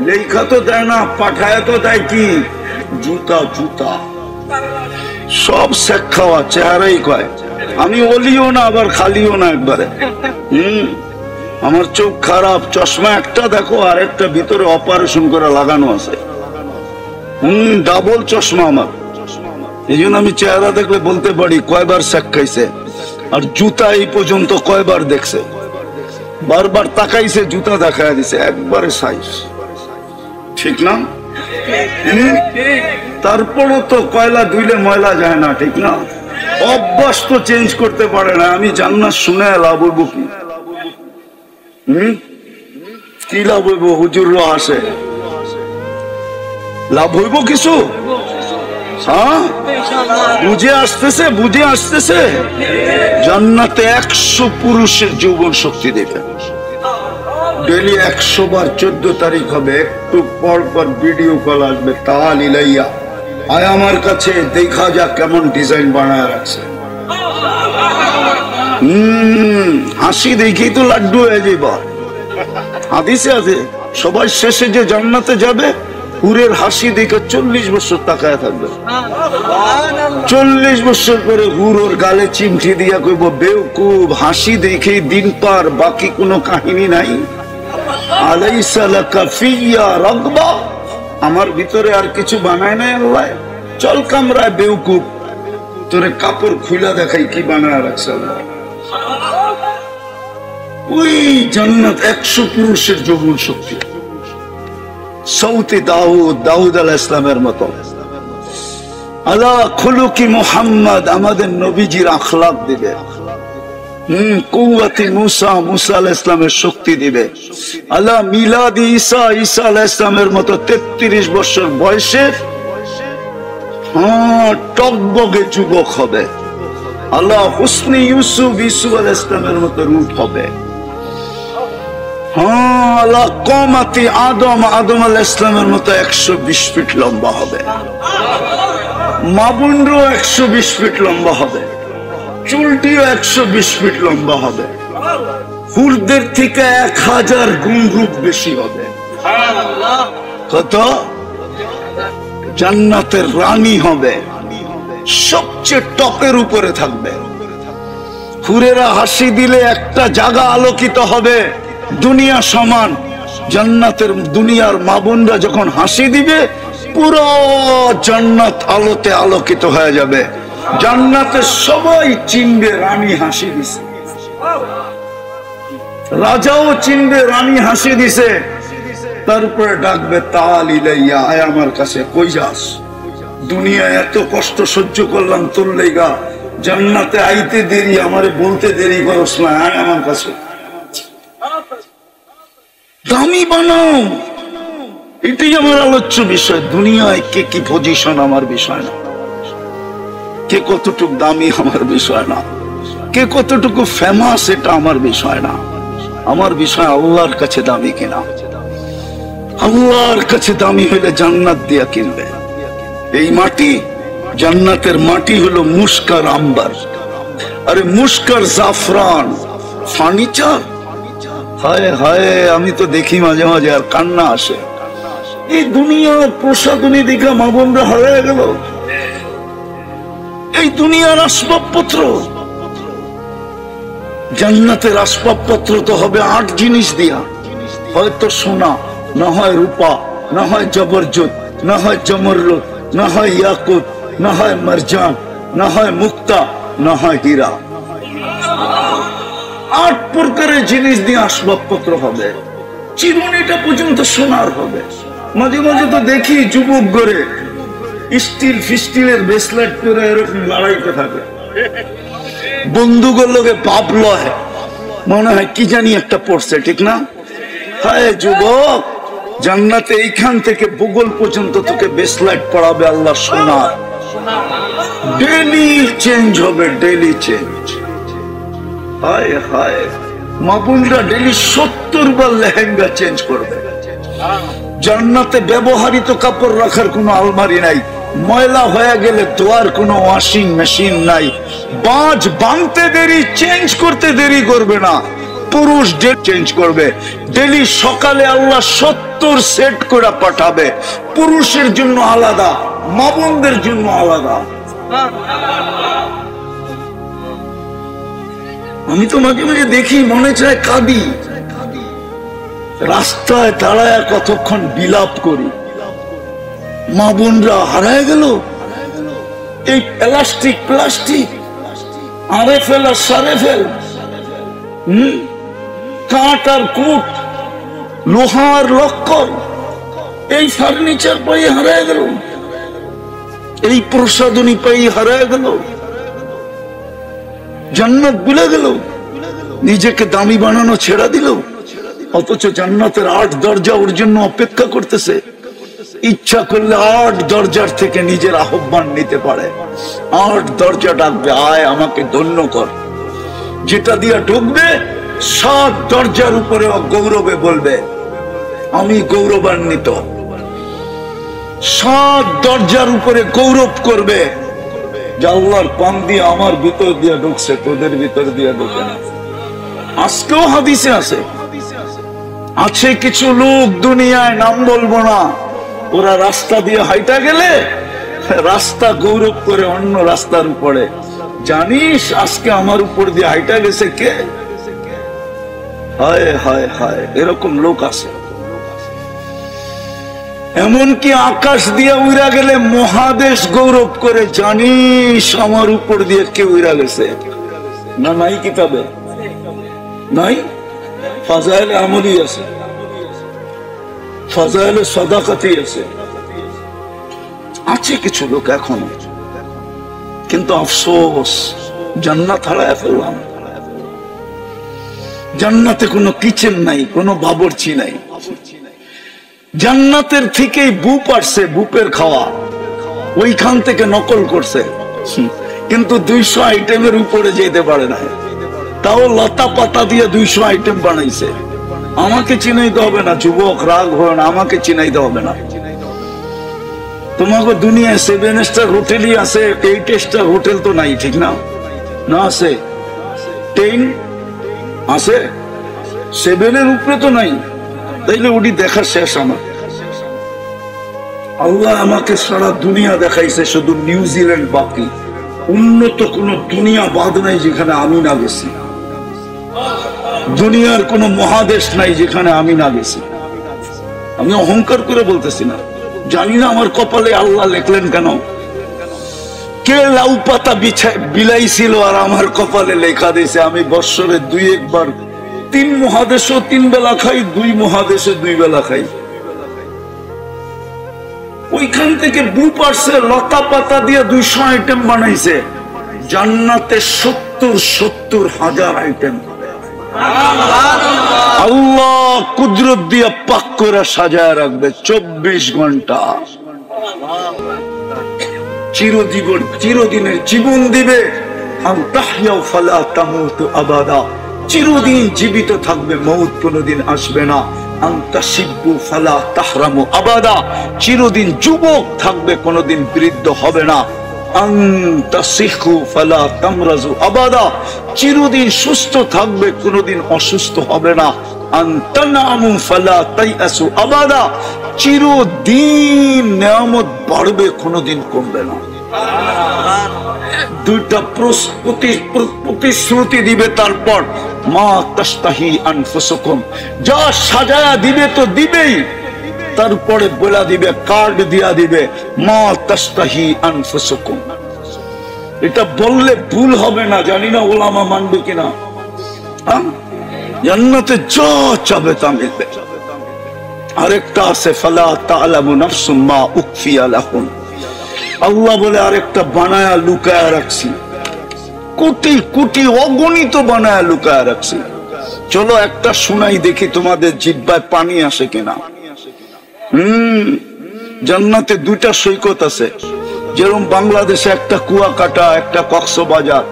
লেখা তো দেয় না, পাঠায় তো দেয় কি? জুতা। জুতা সব শেখ খাওয়া, চেহারাই কয়। আমি ওলিও না আবার খালিও না একবারে। আমার চোখ খারাপ, চশমা একটা দেখো, আর একটা ভিতরে অপারেশন করে লাগানো আছে। ডাবল চশমা আমার। এই জন্য আমি চেহারা দেখলে বলতে পারি কয়বার শেখ খাইছে। আর জুতা এই পর্যন্ত কয়বার দেখছে, বারবার তাকাইছে, জুতা দেখায় দিছে, একবারে সাইজ, ঠিক না? তারপরও তো কয়লা ধুইলে ময়লা যায় না, ঠিক না? অভ্যাস তো চেঞ্জ করতে পারে না। আমি জান্নাত শুনে লাভ হইব কি? কি লাভ হইব? হুজুররা আসে, লাভ হইব কিছু? হ্যাঁ, বুঝে আসতেছে, বুঝে আসতেছে। জান্নাতে 100 পুরুষের যৌবন শক্তি দেবে। ডেলি 100 বার 14 তারিখ হবে। একটু পর পর ভিডিও কল আসবে, তাল ইলাইয়া, আয় আমার কাছে, দেখা যাক কেমন ডিজাইন বানায় রাখছে। হাসি দেখেই তো লাড্ডু হয়ে যাবে। হাদিসে আছে সবাই শেষে যে জান্নাতে যাবে, হুরের হাসি দেখে 40 বছর তাকায় থাকবে। 40 বছর পরে হুর ওর গালে চিমটি দিয়া কইব, বেওকুব, হাসি দেখেই দিন পার, বাকি কোনো কাহিনী নাই। আলাইসা লাকা ফিয়া রাগবা, আমার ভিতরে আর কিছু বানায় নাই আল্লাহ, চল কামরায় বেওকুব, তোরে কাপড় খুলা দেখাই কি বানায় রাখছে আল্লাহ। ওই জান্নাত 100 পুরুষের যৌবন শক্তি। সৌতে দাউদ, দাউদ আলাইহিস সালামের মতো। আলা খুলুকি মুহাম্মদ, আমাদের নবীজির আখলাক দিবে। কুওয়াতি মুসা, মুসা আলাইহিস সালামের শক্তি দিবে। আলা মিলাদি ঈসা, ঈসা আলাইহিস সালামের মতো 33 বছর বয়সের টকবগে যুবক হবে। আলা হুসনি ইউসুফ, ইউসুফ আলাইহিস সালামের মতো রূপ হবে। আলা কমাতি আদম, আদম আলাইহিস সালামের মতো 120 ফিট লম্বা হবে। মাবুনরও 120 ফিট লম্বা হবে। চুলটিও 120 ফিট লম্বা হবে। হুরদের থেকে 1000 গুণ রূপ বেশি হবে। কত? জান্নাতের রানী হবে, সবচেয়ে টপের উপরে থাকবে। হুরেরা হাসি দিলে একটা জায়গা আলোকিত হবে, দুনিয়া সমান। জান্নাতের দুনিয়ার মা বোনরা যখন হাসি দিবে পুরো জান্নাত আলোতে আলোকিত হয়ে যাবে। জান্নাতে সবাই চিনবে রানী হাসি দিছে, রাজাও চিনবে রানী হাসি দিছে। তারপরে ডাকবে তাল ইলাইয়া, আয় আমার কাছে, কই যাস? দুনিয়া এত কষ্ট সহ্য করলাম তোর লেগা, জান্নাতে আইতে দেরি, আমারে বলতে দেরি করস না, আয় আমার কাছে, দামি বানাও। এটাই আমার আলোচ্য বিষয়। দুনিয়ায় কে কি পজিশন আমার বিষয় না, কে কতটুকু দামি আমার বিষয় না, কে কতটুকু ফেমাস এটা আমার বিষয় না। আমার বিষয় আল্লাহর কাছে দামি কিনা। আল্লাহর কাছে দামি হলে জান্নাত দিয়া কিনবে। এই মাটি, জান্নাতের মাটি হলো মুস্কার আম্বার, আরে মুস্কার জাফরান, ফার্নিচার। হায় হায়, আমি তো দেখি মাঝে মাঝে আর কান্না আসে। এই দুনিয়ার প্রসাদনী দেখা মা বোনরা হারিয়ে গেল। এই দুনিয়ার আসবাবপত্র, জান্নাতের আসবাবপত্র তো হবে 8 জিনিস দিয়া, হয়তো সোনা, না হয় রূপা, না হয় জবরজত, না হয় জমররত, না হয় ইয়াকুত, না হয় মারজান, না হয় মুক্তা, না হয় হীরা। 8 প্রকারের জিনিস দিয়ে আসবাবপত্র হবে। চিরুনিটা পর্যন্ত সোনার হবে। মাঝে মাঝে তো দেখি যুবক করে স্টিল ফিস্টিলের ব্রেসলেট করে এরকম লড়াইতে থাকে, বন্ধুগুলোকে পাপ লয়, মনে হয় কি জানি একটা পড়ছে, ঠিক না? হায় যুবক, জান্নাতে এইখান থেকে ভূগোল পর্যন্ত তোকে ব্রেসলেট পড়াবে আল্লাহ সোনার। ডেইলি চেঞ্জ হবে, ডেইলি চেঞ্জ। হায় হায়, মা বোনরা ডেইলি 70 বার লেহেঙ্গা চেঞ্জ করবে। জান্নাতে ব্যবহৃত কাপড় রাখার কোনো আলমারি নাই, ময়লা হয়ে গেলে ধোয়ার কোনো ওয়াশিং মেশিন নাই। বাজ বাঁধতে দেরি, চেঞ্জ করতে দেরি করবে না। পুরুষ চেঞ্জ করবে ডেলি সকালে, আল্লাহ 70 সেট করে পাঠাবে, পুরুষের জন্য আলাদা, মা বোনদের জন্য আলাদা। আমি তো মাঝে মাঝে দেখি, মনে চায় কাঁদি, রাস্তায় দাঁড়ায় কতক্ষণ বিলাপ করি। মা বোনরা হারায় গেল। এই প্লাস্টিক প্লাস্টিক, আরে ফেল আর সারে ফেল, কাঠ আর কুট, লোহার লক্কর, এই ফার্নিচার পাই হারায় গেল, এই প্রসাদনী পাই হারায় গেল, জান্নাত ভুলে গেল, নিজেকে দামি বানানো ছেড়া দিল। অথচ জান্নাতের 8 দরজা ওর জন্য অপেক্ষা করতেছে। ইচ্ছা করলে 8 দরজার থেকে নিজের আহ্বান নিতে পারে। 8 দরজা ডাকবে, আয় আমাকে ধন্য কর। যেটা দিয়া ঢুকবে 7 দরজার উপরে গৌরবে বলবে, আমি গৌরবান্বিত। 7 দরজার উপরে গৌরব করবে যে আল্লাহর পাম দিয়ে আমার ভিতর দিয়ে ঢুকছে, তোদের ভিতর দিয়ে ঢুকে না। আজকেও হাদিসে আছে কিছু লোক দুনিয়ায়, নাম বলবো না, ওরা রাস্তা দিয়ে হাইটা গেলে রাস্তা গৌরব করে অন্য রাস্তার উপরে। জানিস আজকে আমার উপর দিয়ে হাইটা গেছে কে? হায় হায় হায়, এরকম লোক আছে। এমনকি আকাশ দিয়ে উড়া গেলে মহাদেশ গৌরব করে, জানিস আমার উপর দিয়ে কে উড়া গেছে? না নাই কিতাবে নাই, ফাজাইলে আমলি আছে, ফাজাইলে সাদাকাতি আছে। আছে কিছু লোক এখনো, কিন্তু আফসোস জান্নাত হারায় ফেললাম। জান্নাতে কোনো কিচেন নাই, কোনো বাবুর্চি নাই। জান্নাতের থেকেই বুপ আসছে, বুপের খাওয়া ওইখান থেকে নকল করছে, কিন্তু 200 আইটেমের উপরে যেতে পারে না। তাও লতা পাতা দিয়ে 200 আইটেম বানাইছে। আমাকে চিনাইতে হবে না, যুবক রাগ হয় না, আমাকে চিনাইতে হবে না। তোমাকে দুনিয়ায় 7 স্টার হোটেলই আছে, 8 স্টার হোটেল তো নাই, ঠিক না? না আছে 10 আছে, 7-এর উপরে তো নাই। তাইলে ওটি দেখা শেষ আমার। আল্লাহ আমাকে সারা দুনিয়া দেখাইছে, শুধু নিউজিল্যান্ড বাকি। উন্নত কোন দুনিয়া বাদ নাই যেখানে আমি না গেছি। দুনিয়ার কোন মহাদেশ নাই যেখানে আমি না গেছি। আমি অহংকার করে বলতেছি না, জানি না আমার কপালে আল্লাহ লেখলেন কেন। কে লাউ পাতা বিলাইছিল আর আমার কপালে লেখা দিয়েছে আমি বৎসরে 2-1 বার 3 মহাদেশও 3 বেলা খাই, 2 মহাদেশে 2 বেলা খাই। ওইখান থেকে পারছে লতা পাতা দিয়ে 200 আইটেম বানাইছে। জান্নাতে 70 হাজার আইটেম আল্লাহ কুদরত দিয়ে পাক করে সাজায় রাখবে 24 ঘন্টা। চিরদিনের জীবন দিবে। চিরদিন জীবিত থাকবে, মৌত কোনদিন আসবে না। চিরদিন যুবক থাকবে, কোনদিন বৃদ্ধ হবে না। চিরদিন সুস্থ থাকবে, কোনদিন অসুস্থ হবে না। চিরদিন নিয়ামত বাড়বে, কোনদিন কমবে না। দুইটা প্রতিশ্রুতি দিবে, তারপর মা তাস্তাহি আনফুসুকুম, যা সাজায়া দিবে তো দিবেই, তারপরে বলা দিবে, কার্ড দিয়া দিবে, মা তাস্তাহি আনফুসুকুম। এটা বললে ভুল হবে না, জানি না ওলামা মানবে কিনা। জান্নাতে যা চাবে তা মিলবে। আরেকটা আছে ফালা তা'লামু নাফসুম মা উখফিয়া লাহুম, আল্লাহ বলে আরেকটা বানায়া লুকায়া রাখছি, কোটি কোটি অগণিত বানায়া লুকায়া রাখছি। চলো একটা শুনাই দেখি, তোমাদের জিহ্বায় পানি আসে কিনা। জান্নাতে 2টা সৈকত আছে, যেরকম বাংলাদেশে একটা কুয়াকাটা, একটা কক্সবাজার।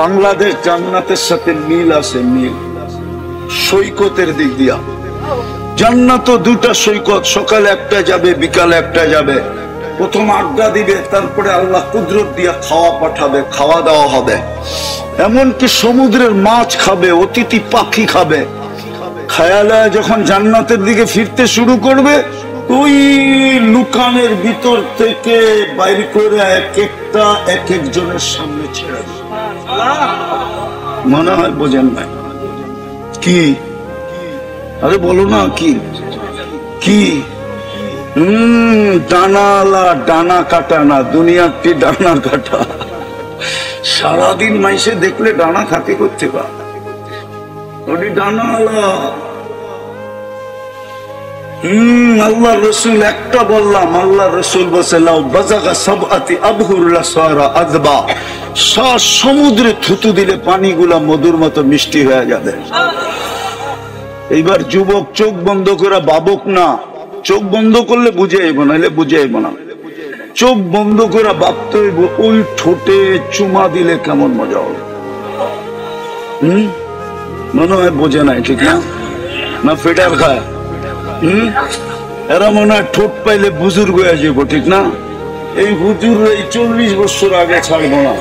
বাংলাদেশ জান্নাতের সাথে মিল আছে, মিল সৈকতের দিক দিয়া। জান্নাত 2টা সৈকত, সকালে একটা যাবে, বিকালে একটা যাবে। প্রথম আড্ডা দিবে, তারপরে আল্লাহ কুদরত দিয়া খাওয়া পাঠাবে, খাওয়া দাওয়া হবে। এমনকি সমুদ্রের মাছ খাবে, অতিথি পাখি খাবে। খায়ালায় যখন জান্নাতের দিকে ফিরতে শুরু করবে, ওই লুকানের ভিতর থেকে বাইর করে এক একটা এক একজনের সামনে ছেড়ে দেবে। মনে হয় বোঝেন না কি? আরে বলো না কি কি? ডানালা ডানা কাটা না, দুনিয়াতে ডানা কাটা। সারাদিন মাইসে দেখলে ডানা থাকে করতে পা, ওটি ডানালা। আল্লাহ রসুল একটা বললাম, আল্লাহ রসুল বলছে লাউ বাজাগা সাবআতি আবহুর সারা আযবা, সমুদ্রে থুতু দিলে পানিগুলা মধুর মতো মিষ্টি হয়ে যাবে। এইবার যুবক চোখ বন্ধ করে ভাবুক না, চোখ বন্ধ করলে বুঝে আইব, নাহলে বুঝে আইব না। চোখ বন্ধ করে ভাবতে হইব ওই ঠোঁটে চুমা দিলে কেমন মজা হবে। মনে হয় বোঝে নাই, ঠিক না? না ফেটার খায়। এরা মনে হয় ঠোঁট পাইলে বুজুর্গ হয়ে যাবো, ঠিক না? এই হুজুর এই 40 বছর আগে ছাড়বো না।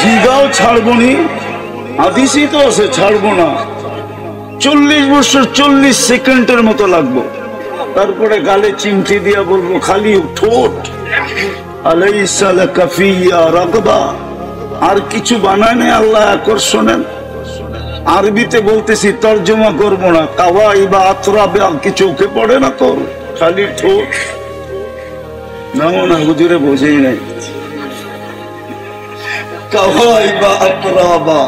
জিগাও ছাড়বো নি, হাদিসই তো আছে ছাড়বো না। 40 বছর 40 সেকেন্ডের মতো লাগবো, তারপরে গালে চিমটি দিয়া বলবো খালি ঠোঁট। আলাইসা লাকা ফিয়া রাগবা, আর কিছু বানায় না আল্লাহ আকর্ষণের। আরবিতে বলতেছি, তর্জমা করবো না। কাওয়াই বা আতরাবে কি চোখে পড়ে না তোর? খালি ঠোঁট। না না হুজুরে বোঝেই নাই। কাওয়াই বা আতরাবা,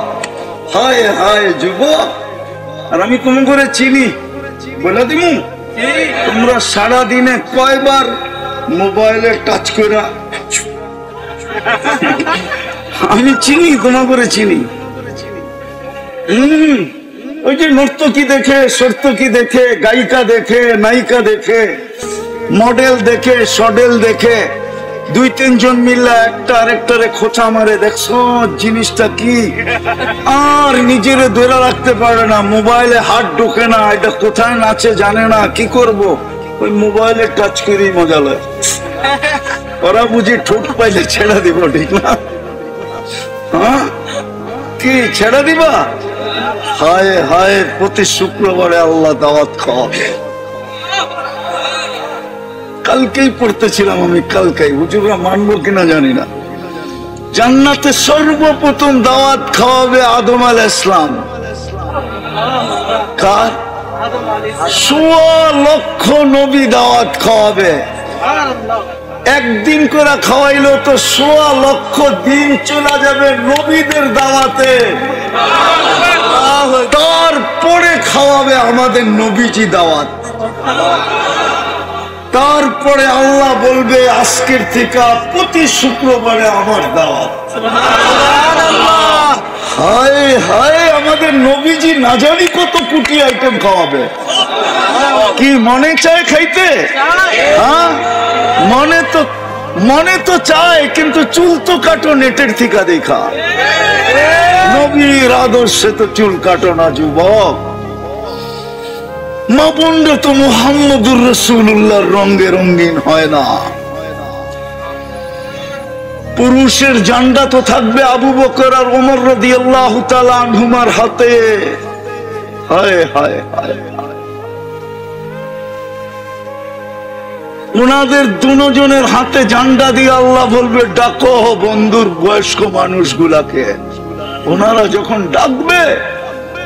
হায় হায় যুবক। আর আমি কোন করে চিনি বলে দিমু? তোমরা সারাদিনে কয়বার মোবাইলে টাচ করে? আমি চিনি, কোন করে চিনি। ওই যে নর্তকী দেখে, সর্তকী দেখে, গায়িকা দেখে, নায়িকা দেখে, মডেল দেখে, সডেল দেখে, 2-3 জন মিললে একটা আরেকটারে খোঁচা মারে। দেখছো জিনিসটা কি? আর নিজেরে ধরে রাখতে পারে না, মোবাইলে হাত ঢোকে না, এটা কোথায় নাচে জানে না, কি করব? ওই মোবাইলে টাচ করেই মজা লাগে। ওরা বুঝি ঠোঁট পাইলে ছেড়ে দিব, ঠিক না? হ্যাঁ, কি ছেড়ে দিবা? হায় হায়, প্রতি শুক্রবারে আল্লাহ দাওয়াত খাওয়াবে। কালকেই পড়তেছিলাম আমি, কালকেই। হুজুররা মানবো কিনা জানি না। জান্নাতে সর্বপ্রথম দাওয়াত খাওয়াবে আদম আলাইহিস সালাম। কার? 1.25 লক্ষ নবী দাওয়াত খাওয়াবে। একদিন করে খাওয়াইলো তো 1.25 লক্ষ দিন চলে যাবে নবীদের দাওয়াতে। তারপরে খাওয়াবে আমাদের নবীজি দাওয়াত। তারপরে আল্লাহ বলবে আজকের থেকে প্রতি শুক্রবারে আমার দাওয়াত। হায় হায়, আমাদের নবীজি না জানি কত কোটি আইটেম খাওয়াবে। কি মনে চায় খাইতে? হ্যাঁ, মনে তো চায়, কিন্তু চুল তো কাটো নেটের থেকে দেখা। নবীর আদর্শে তো চুল কাটো না যুবক। মা বোনরা তো মুহাম্মদুর রাসূলুল্লাহর রঙে রঙিন হয় না। পুরুষের জান্ডা তো থাকবে আবু বকর আর ওমর রাদিয়াল্লাহু তাআলা আনহুমার হাতে। হায় হায় হায়, ওনাদের দুজনের হাতে জান্ডা দিয়ে আল্লাহ বলবে ডাকো বন্ধুর বয়স্ক মানুষগুলাকে। ওনারা যখন ডাকবে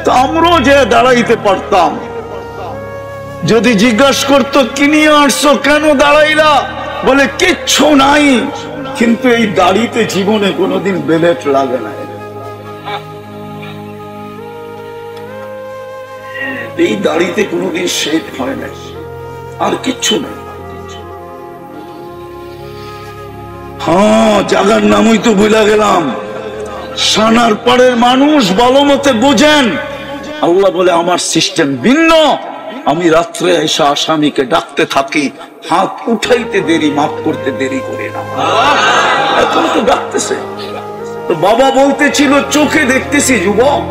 তো আমরাও যে দাঁড়াইতে পারতাম। যদি জিজ্ঞাসা করতো কি নিয়ে আসছো, কেন দাঁড়াইলা, বলে কিচ্ছু নাই, কিন্তু এই দাড়িতে জীবনে কোনোদিন বেলেট লাগে না। এই দাড়িতে কোনোদিন শেভ হয় না, আর কিচ্ছু নাই। হ্যাঁ, জায়গার নামই তো ভুলে গেলাম। সানার পাড়ের মানুষ ভালো মতে বোঝেন। আল্লাহ বলে আমার সিস্টেম ভিন্ন। আমি রাত্রে এসে আসামিকে ডাকতে থাকি, হাত উঠাইতে দেরি, মাফ করতে দেরি করি না। এখন তো ডাকতেছে। তো বাবা বলতেছিল চোখে দেখতেছি যুবক,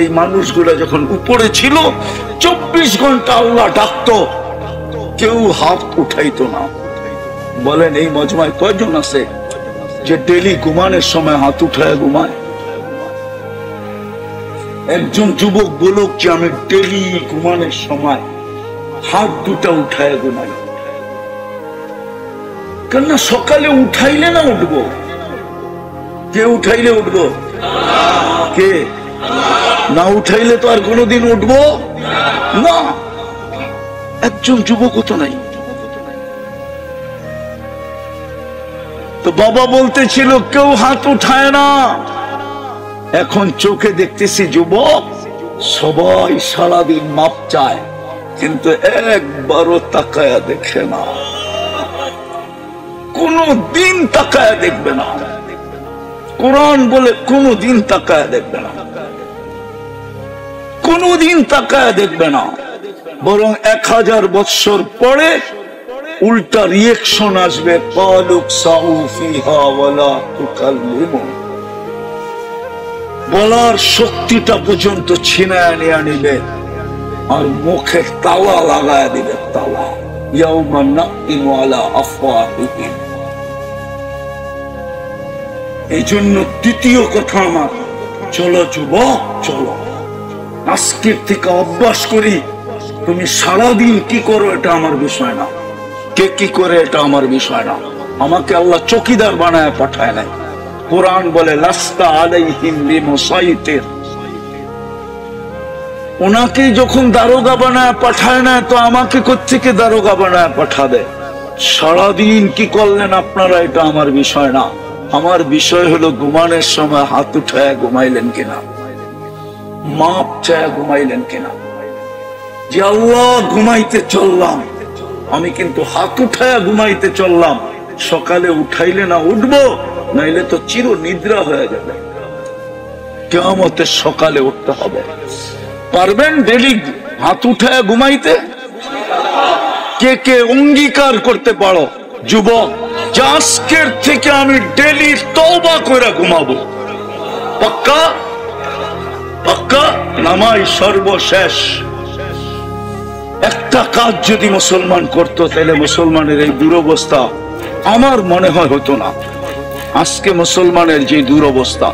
এই মানুষগুলা যখন উপরে ছিল 24 ঘন্টা আল্লাহ ডাকতো, কেউ হাত উঠাইতো না। বলেন এই মজমায় কয়জন আছে যে ডেলি ঘুমানোর সময় হাত উঠায় ঘুমায়? একজন যুবক বলুক যে আমি ডেলি ঘুমানোর সময় হাত দুটা উঠায় ঘুমাই। কেননা সকালে উঠাইলে না উঠবো? কে উঠাইলে উঠবো? কে? না উঠাইলে তো আর কোনোদিন উঠবো না। একজন যুবকও তো নাই। তো বাবা বলতেছিল কেউ হাত উঠায় না। এখন চোখে দেখতেছি যুবক সবাই সারাদিন মাপ চায়, কিন্তু একবারও তাকায়া দেখে না, কোনো দিন তাকায়া দেখবে না। কোরআন বলে কোনো দিন তাকায়া দেখবে না, কোনো দিন তাকায়া দেখবে না। বরং 1000 বৎসর পরে উল্টা রিয়েকশন আসবে, বলার শক্তিটা পর্যন্ত ছিনায় নিয়ে নিবে আর মুখে তালা লাগায় দিবে, তালা। এই জন্য দ্বিতীয় কথা আমার, চলো যুবক চলো, আজকের থেকে অভ্যাস করি। তুমি সারাদিন কি করো এটা আমার বিষয় না, কে কি করে এটা আমার বিষয় না। আমাকে আল্লাহ চৌকিদার বানায় পাঠায় নাই। কোরআন বলে লাস্তা আলাইহিম বিমুসাইতির। ওনাকে যখন দারোগা বানায় পাঠায় না, তো আমাকে কোত্থেকে দারোগা বানায় পাঠাবে? সারাদিন কি করলেন আপনারা এটা আমার বিষয় না। আমার বিষয় হলো ঘুমানোর সময় হাত উঠায় ঘুমাইলেন কিনা, মাপ চায় ঘুমাইলেন কিনা। যে আল্লাহ ঘুমাইতে চললাম, আমি কিন্তু হাত উঠায় ঘুমাইতে চললাম। সকালে উঠাইলে না উঠবো, নাইলে তো চির নিদ্রা হয়ে যাবে। কিয়ামতের সকালে উঠতে হবে। পারবেন ডেলি হাত উঠায় ঘুমাইতে? কে কে অঙ্গীকার করতে পারো যুবক, আজকের থেকে আমি ডেলি তওবা করে ঘুমাবো? পাক্কা? পাক্কা? নামাই সর্বশেষ। একটা কাজ যদি মুসলমান করতো, তাহলে মুসলমানের এই দুরবস্থা আমার মনে হয় হতো না। আজকে মুসলমানের যে দুরবস্থা,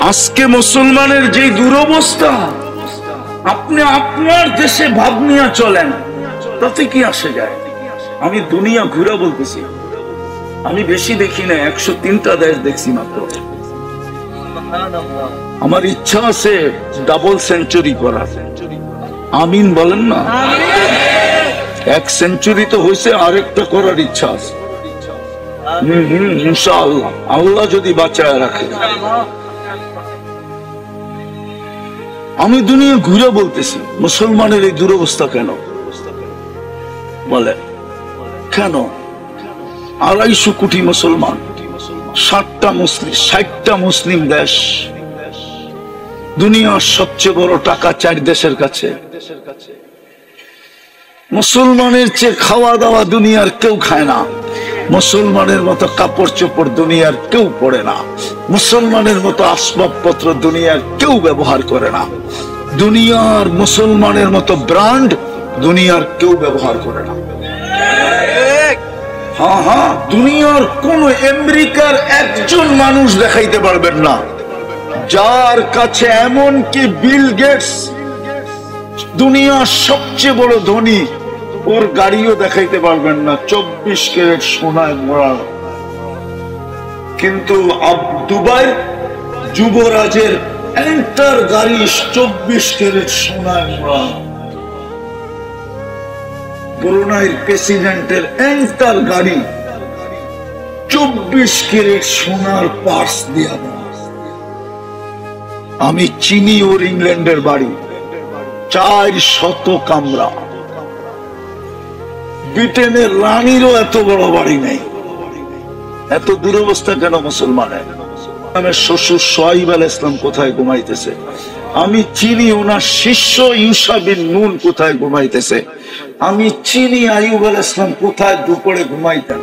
আজকে মুসলমানের যে দুরবস্থা, আপনি আপনার দেশে ভাব নিয়ে চলেন, তাতে কি আসে যায়? আমি দুনিয়া ঘুরে বলতেছি, আমি বেশি দেখি না, 103টা দেশ দেখছি মাত্র। আমার ইচ্ছা আছে ডাবল সেঞ্চুরি করার। আমিন বলেন না? 1 সেঞ্চুরি তো হয়েছে, আরেকটা করার ইচ্ছা আছে। ইনশাআল্লাহ, আল্লাহ যদি বাঁচায় রাখে। আমি দুনিয়া ঘুরে বলতেছি মুসলমানের এই দুরবস্থা কেন? বলে কেন? 250 কোটি মুসলমান, 60টা মুসলিম দেশ, দুনিয়ার সবচেয়ে বড় টাকা 4 দেশের কাছে। মুসলমানের চেয়ে খাওয়া দাওয়া দুনিয়ার কেউ খায় না, মুসলমানের মতো কাপড় চোপড় দুনিয়ার কেউ পরে না, মুসলমানের মতো আসবাবপত্র দুনিয়ার কেউ ব্যবহার করে না, দুনিয়ার মুসলমানের মতো ব্র্যান্ড দুনিয়ার কেউ ব্যবহার করে না। হ্যাঁ, দুনিয়ার কোন আমেরিকার একজন মানুষ দেখাইতে পারবেন না যার কাছে, এমনকি বিল গেটস দুনিয়ার সবচেয়ে বড় ধনী, ওর গাড়িও দেখাইতে পারবেন না 24 ক্যারেট সোনায় মোড়ানো। কিন্তু দুবাই যুবরাজের এন্টার গাড়ি 24 ক্যারেট সোনায় মোড়ানো। ব্রুনাইয়ের প্রেসিডেন্টের এন্টার গাড়ি 24 ক্যারেট সোনার পার্স দিয়া। আমি চিনি ওর ইংল্যান্ডের বাড়ি 400 কামরা। ব্রিটেনের রানীরও এত বড় বাড়ি নেই। এত দুরবস্থা কেন মুসলমানের? আমার শ্বশুর সোহাইব আলাইহিস সালাম কোথায় ঘুমাইতেছে? আমি চিনি ওনার শিষ্য ইউসা বিন নুন কোথায় ঘুমাইতেছে। আমি চিনি আইয়ুব আলাইহিস সালাম কোথায় দুপুরে ঘুমাইতেন।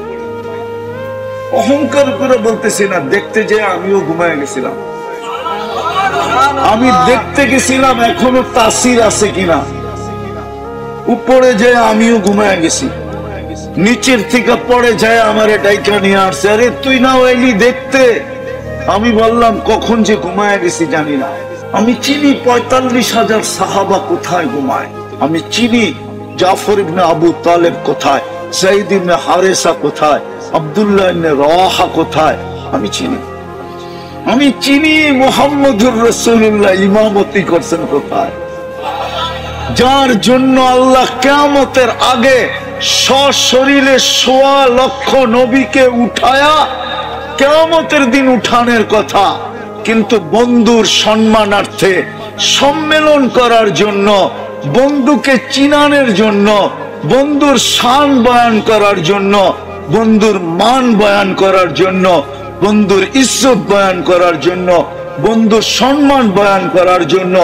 অহংকার করে বলতেছি না, দেখতে যে আমিও ঘুমায় গেছিলাম। আমি দেখতে গেছিলাম এখনো তাসির আছে কিনা, উপরে যে আমিও ঘুমায় গেছি। নিচের থেকে পড়ে যায় আমারে ডাইকা নিয়ে আসছে, আরে তুই না এলি দেখতে। আমি বললাম কখন যে ঘুমায় গেছি জানি না। আমি চিনি 45,000 সাহাবা কোথায় ঘুমায়। আমি চিনি জাফর ইবনে আবু তালেব কোথায়, যায়েদ ইবনে হারেসা কোথায়, আব্দুল্লাহ ইবনে রাওয়াহা কোথায়। আমি চিনি মুহাম্মদুর রাসূলুল্লাহ ইমামতি করছেন কোথায়, যার জন্য আল্লাহ কিয়ামতের আগে সশরীরে 1.25 লক্ষ নবীকে উঠায়া কিয়ামতের দিন উঠানের কথা। কিন্তু বন্ধুর সম্মানার্থে সম্মেলন করার জন্য, বন্ধুকে চিনানোর জন্য, বন্ধুর শান বয়ান করার জন্য, বন্ধুর মান বয়ান করার জন্য, বন্ধুর ইজ্জত বয়ান করার জন্য, বন্ধুর সম্মান বয়ান করার জন্য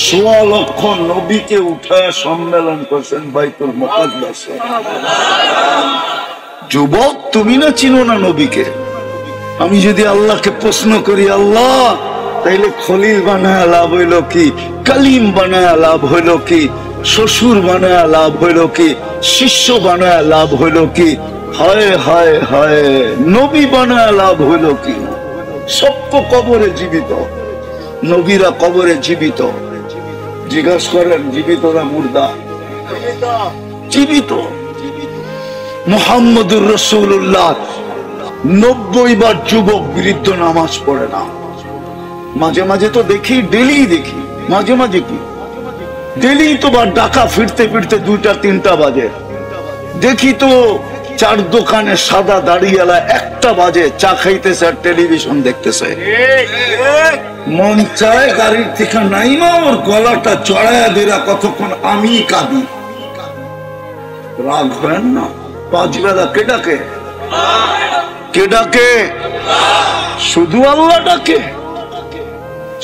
1.25 লক্ষ নবীকে উঠায় সম্মেলন করছেন বাইতুল মুকাদ্দাসে। যুবক, তুমি না চিনো না নবীকে? আমি যদি আল্লাহকে প্রশ্ন করি, আল্লাহ তাইলে খলিল বানায় লাভ হইল কি, কালিম বানায় লাভ হইল কি, শ্বশুর বানায় লাভ হইল কি, শিষ্য বানায় লাভ হইল কি, হায় হায় হায় নবী বানায় লাভ হইল কি? সব তো কবরে জীবিত, নবীরা কবরে জীবিত। জিজ্ঞাসা করেন জীবিত না মুর্দা? জীবিত। মুহাম্মদুর রাসূলুল্লাহ 90 বার যুবক বৃদ্ধ নামাজ পড়ে না। মাঝে মাঝে তো দেখি, ডেলি দেখি, মাঝে মাঝে কি ডেলি তো বা ঢাকা ফিরতে ফিরতে 2টা-3টা বাজে। দেখি তো 4 দোকানে সাদা দাড়িওয়ালা 1টা বাজে চা খাইতেছে আর টেলিভিশন দেখতেছে। মন চায় গাড়ির থেকে নাইমা ওর গলাটা চড়াইয়া দিরা কতক্ষণ আমি কাঁদি। রাগ হয় না? 5 বেলা কে ডাকে? কে ডাকে? শুধু আল্লাহ ডাকে?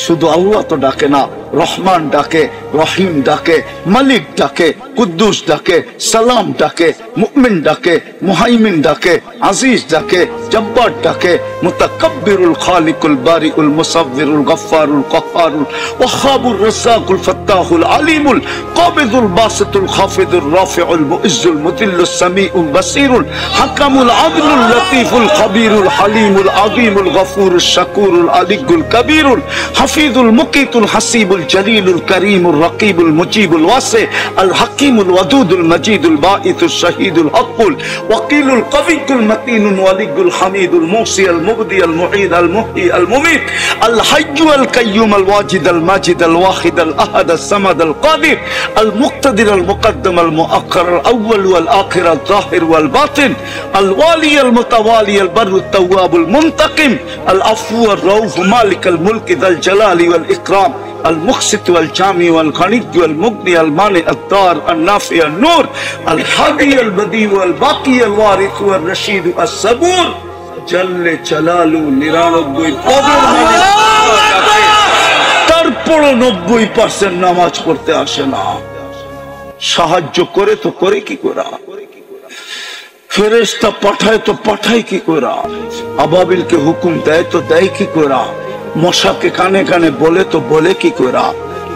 শুধু আল্লাহ তো ডাকে না, রহমান ডাকে, রহিম ডাকে, মালিক ডাকে, কুদ্দুস ডাকে, সালাম ডাকে, মুমিন ডাকে, মুহাইমিন ডাকে, আজিজ ডাকে, জব্বার ডাকে, মুতাকাব্বিরুল খালিকুল বারিউল মুসাব্বিরুল গফফারুল কহ্হারুল ওয়াহ্হাবুর রাজ্জাকুল ফাত্তাহুল আলিমুল কাবিদুল বাসিতুল খাফিদুর রাফিউল মুইজ্জুল মুতিল্লুস সামিউল বাসিরুল হাকামুল আদলুল লতীফুল খবীরুল হালিমুল আযীমুল গফুরুশ শাকুরুল আলিয়ুল কবীরুল হাফিজুল মুকিতুল হাসিবুল الجليل الكريم الرقيب المجيب الواسع الحكيم الودود المجيد الباعث الشهيد الحق الوكيل القوي المتين الولي الحميد الموصي المبدي المعيد المحيي المميت الحي القيوم الواجد الماجد الواحد الأحد الصمد القادر المقتدر المقدم المؤخر الأول والآخر الظاهر والباطن الوالي المتوالي البر التواب المنتقم العفو الرؤوف مالك الملك ذا الجلال والإكرام المقسط والجامع والغني والمغني المانع الدار النافع النور الهادي البديع والباقي الوارث والرشيد الصبور جل جلاله 99 কবর মানে তারপরও 90% নামাজ পড়তে আসে না। সাহায্য করে তো করে কি করা, ফেরেশতা পাঠায় তো পাঠায় কি করা, আবাবিলকে হুকুম দেয় তো দেয় কি করা, মশাকে কানে কানে বলে তো বলে কি করা,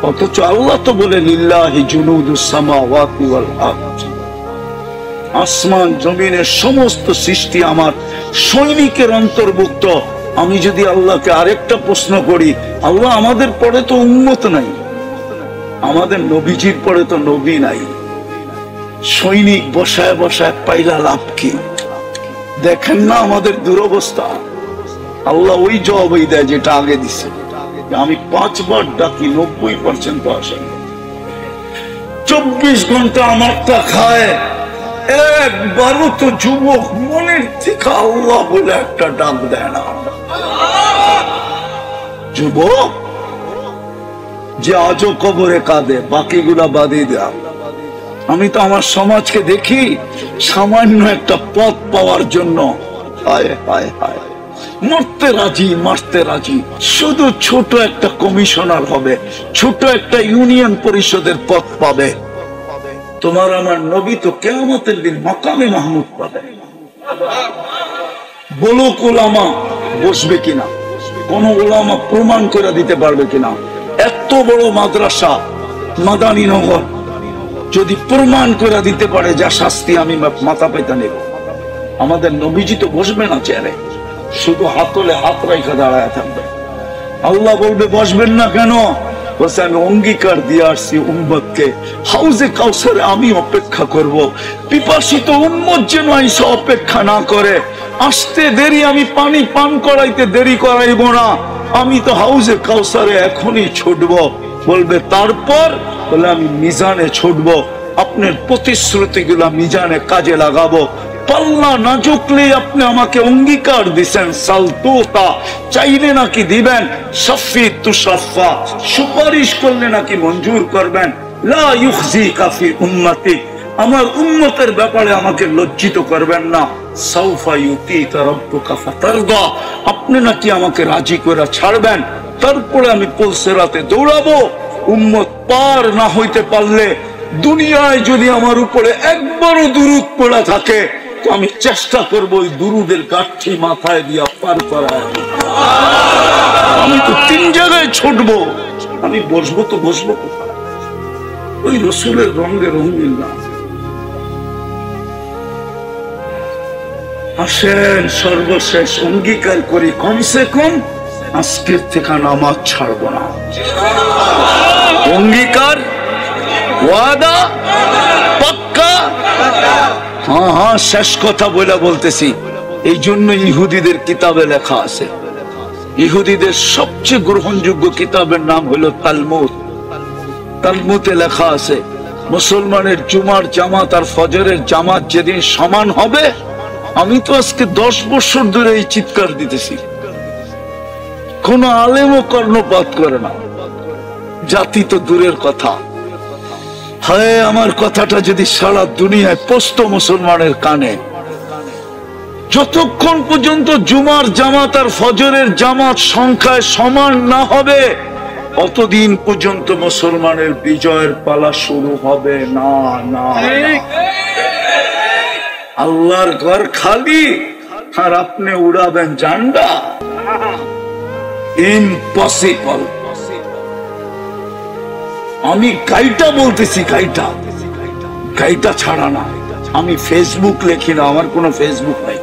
অথচ আল্লাহ তো বলে লিল্লাহি জুনুদুস সামাওয়াতি ওয়াল আরদ, আসমান জমিনের সমস্ত সৃষ্টি আমার সৈনিকের অন্তর্ভুক্ত। আমি যদি আল্লাহকে আরেকটা প্রশ্ন করি, আল্লাহ আমাদের পরে তো উম্মত নাই, আমাদের নবীজির পরে তো নবী নাই, সৈনিক বসায় বসায় পাইলা লাভ কি? দেখেন না আমাদের দুরবস্থা। আল্লাহ ওই জবাবই দেয় যেটা আগে দিছে, আমি 5 বার ডাকি 90% আসে, 24 ঘন্টা আমারটা খায়, একবারও তো যুবক মনের থেকে আল্লাহ বলে একটা ডাক দেয় না। যুবক যে আজও কবরে কাঁদে, বাকিগুলা বাদই দেয়া। আমি তো আমার সমাজকে দেখি সামান্য একটা পদ পাওয়ার জন্য হায় হায় হায় মরতে রাজি, মারতে রাজি। শুধু ছোট একটা কমিশনার হবে, ছোট একটা ইউনিয়ন পরিষদের পদ পাবে। তোমার আমার নবী তো কিয়ামতের দিন মাকামে মাহমুদ পাবে। বলো উলামা বসবে কিনা, কোন উলামা প্রমাণ করে দিতে পারবে কিনা? এত বড় মাদ্রাসা মাদানী নগর যদি প্রমাণ করে দিতে পারে যা শাস্তি আমি মাথা পেতে নেব, আমাদের নবীজি তো বসবে না চেয়ারে, শুধু হাতলে হাত রাখা দাঁড়ায় থাকবে। আল্লাহ বলবে বসবেন না কেন? বলছে আমি অঙ্গীকার দিয়ে আসছি উম্মতকে, হাউজে কাউসারে আমি অপেক্ষা করব, পিপাসিত উম্মত যেন এসে অপেক্ষা না করে। আসতে দেরি, আমি পানি পান করাইতে দেরি করাইব না, আমি তো হাউজে কাউসারে এখনই ছুটবো। বলবে তারপর? বলে আমি মিজানে ছুটবো, আপনার প্রতিশ্রুতিগুলা মিজানে কাজে লাগাবো। পাল্লা না ঝুঁকলে আপনি আমাকে অঙ্গীকার দিচ্ছেন, সালতুতা চাইলে নাকি দিবেন, শাফি তুশাফা সুপারিশ করলে নাকি মঞ্জুর করবেন, লা ইউখজিকা ফি উম্মতি আমার উম্মতের ব্যাপারে আমাকে লজ্জিত করবেন না, সাউফা ইউতিকা রাব্বুকা ফাতারদা আপনি নাকি আমাকে রাজি করে ছাড়বেন, তারপরে আমি পুলসিরাতে দৌড়াবো। উম্মত পার না হইতে পারলে, দুনিয়ায় যদি আমার উপরে একবারও দুরূদ পড়া থাকে তো আমি চেষ্টা করবো ওই দুরুদের গাঠি মাথায় দিয়া পার করায়। আমি তো 3 জায়গায় ছুটবো, আমি বসবো তো বসবো কোথায়? ওই রসুলের রঙে রঙিন না। আসেন সর্বশেষ অঙ্গীকার করি, কমসে কম আজকের থেকে নামাজ ছাড়বো না। অঙ্গীকার, ওয়াদা, পাক্কা। হ্যাঁ হ্যাঁ, শেষ কথা বলে বলতেছি, এই জন্য ইহুদিদের কিতাবে লেখা আছে, ইহুদিদের সবচেয়ে গ্রহণযোগ্য কিতাবের নাম হলো তালমুদ। তালমুদে লেখা আছে মুসলমানের জুমার জামাত আর ফজরের জামাত যেদিন সমান হবে, আমি তো আজকে 10 বছর ধরে এই চিৎকার দিতেছি, কোন আলেমও কর্ণপাত করে না, জাতি তো দূরের কথা। হায় আমার কথাটা যদি সারা দুনিয়ায় পৌঁছতো মুসলমানের কানে, যতক্ষণ পর্যন্ত জুমার জামাত আর ফজরের জামাত সংখ্যায় সমান না হবে, অতদিন পর্যন্ত মুসলমানের বিজয়ের পালা শুরু হবে না। না, আল্লাহর ঘর খালি আর আপনি উড়াবেন ঝান্ডা, ইম্পসিবল। আমি গাইটা বলতেছি, গাইটা ছাড়া না। আমি ফেসবুক লেখি না, আমার কোনো ফেসবুক নাই,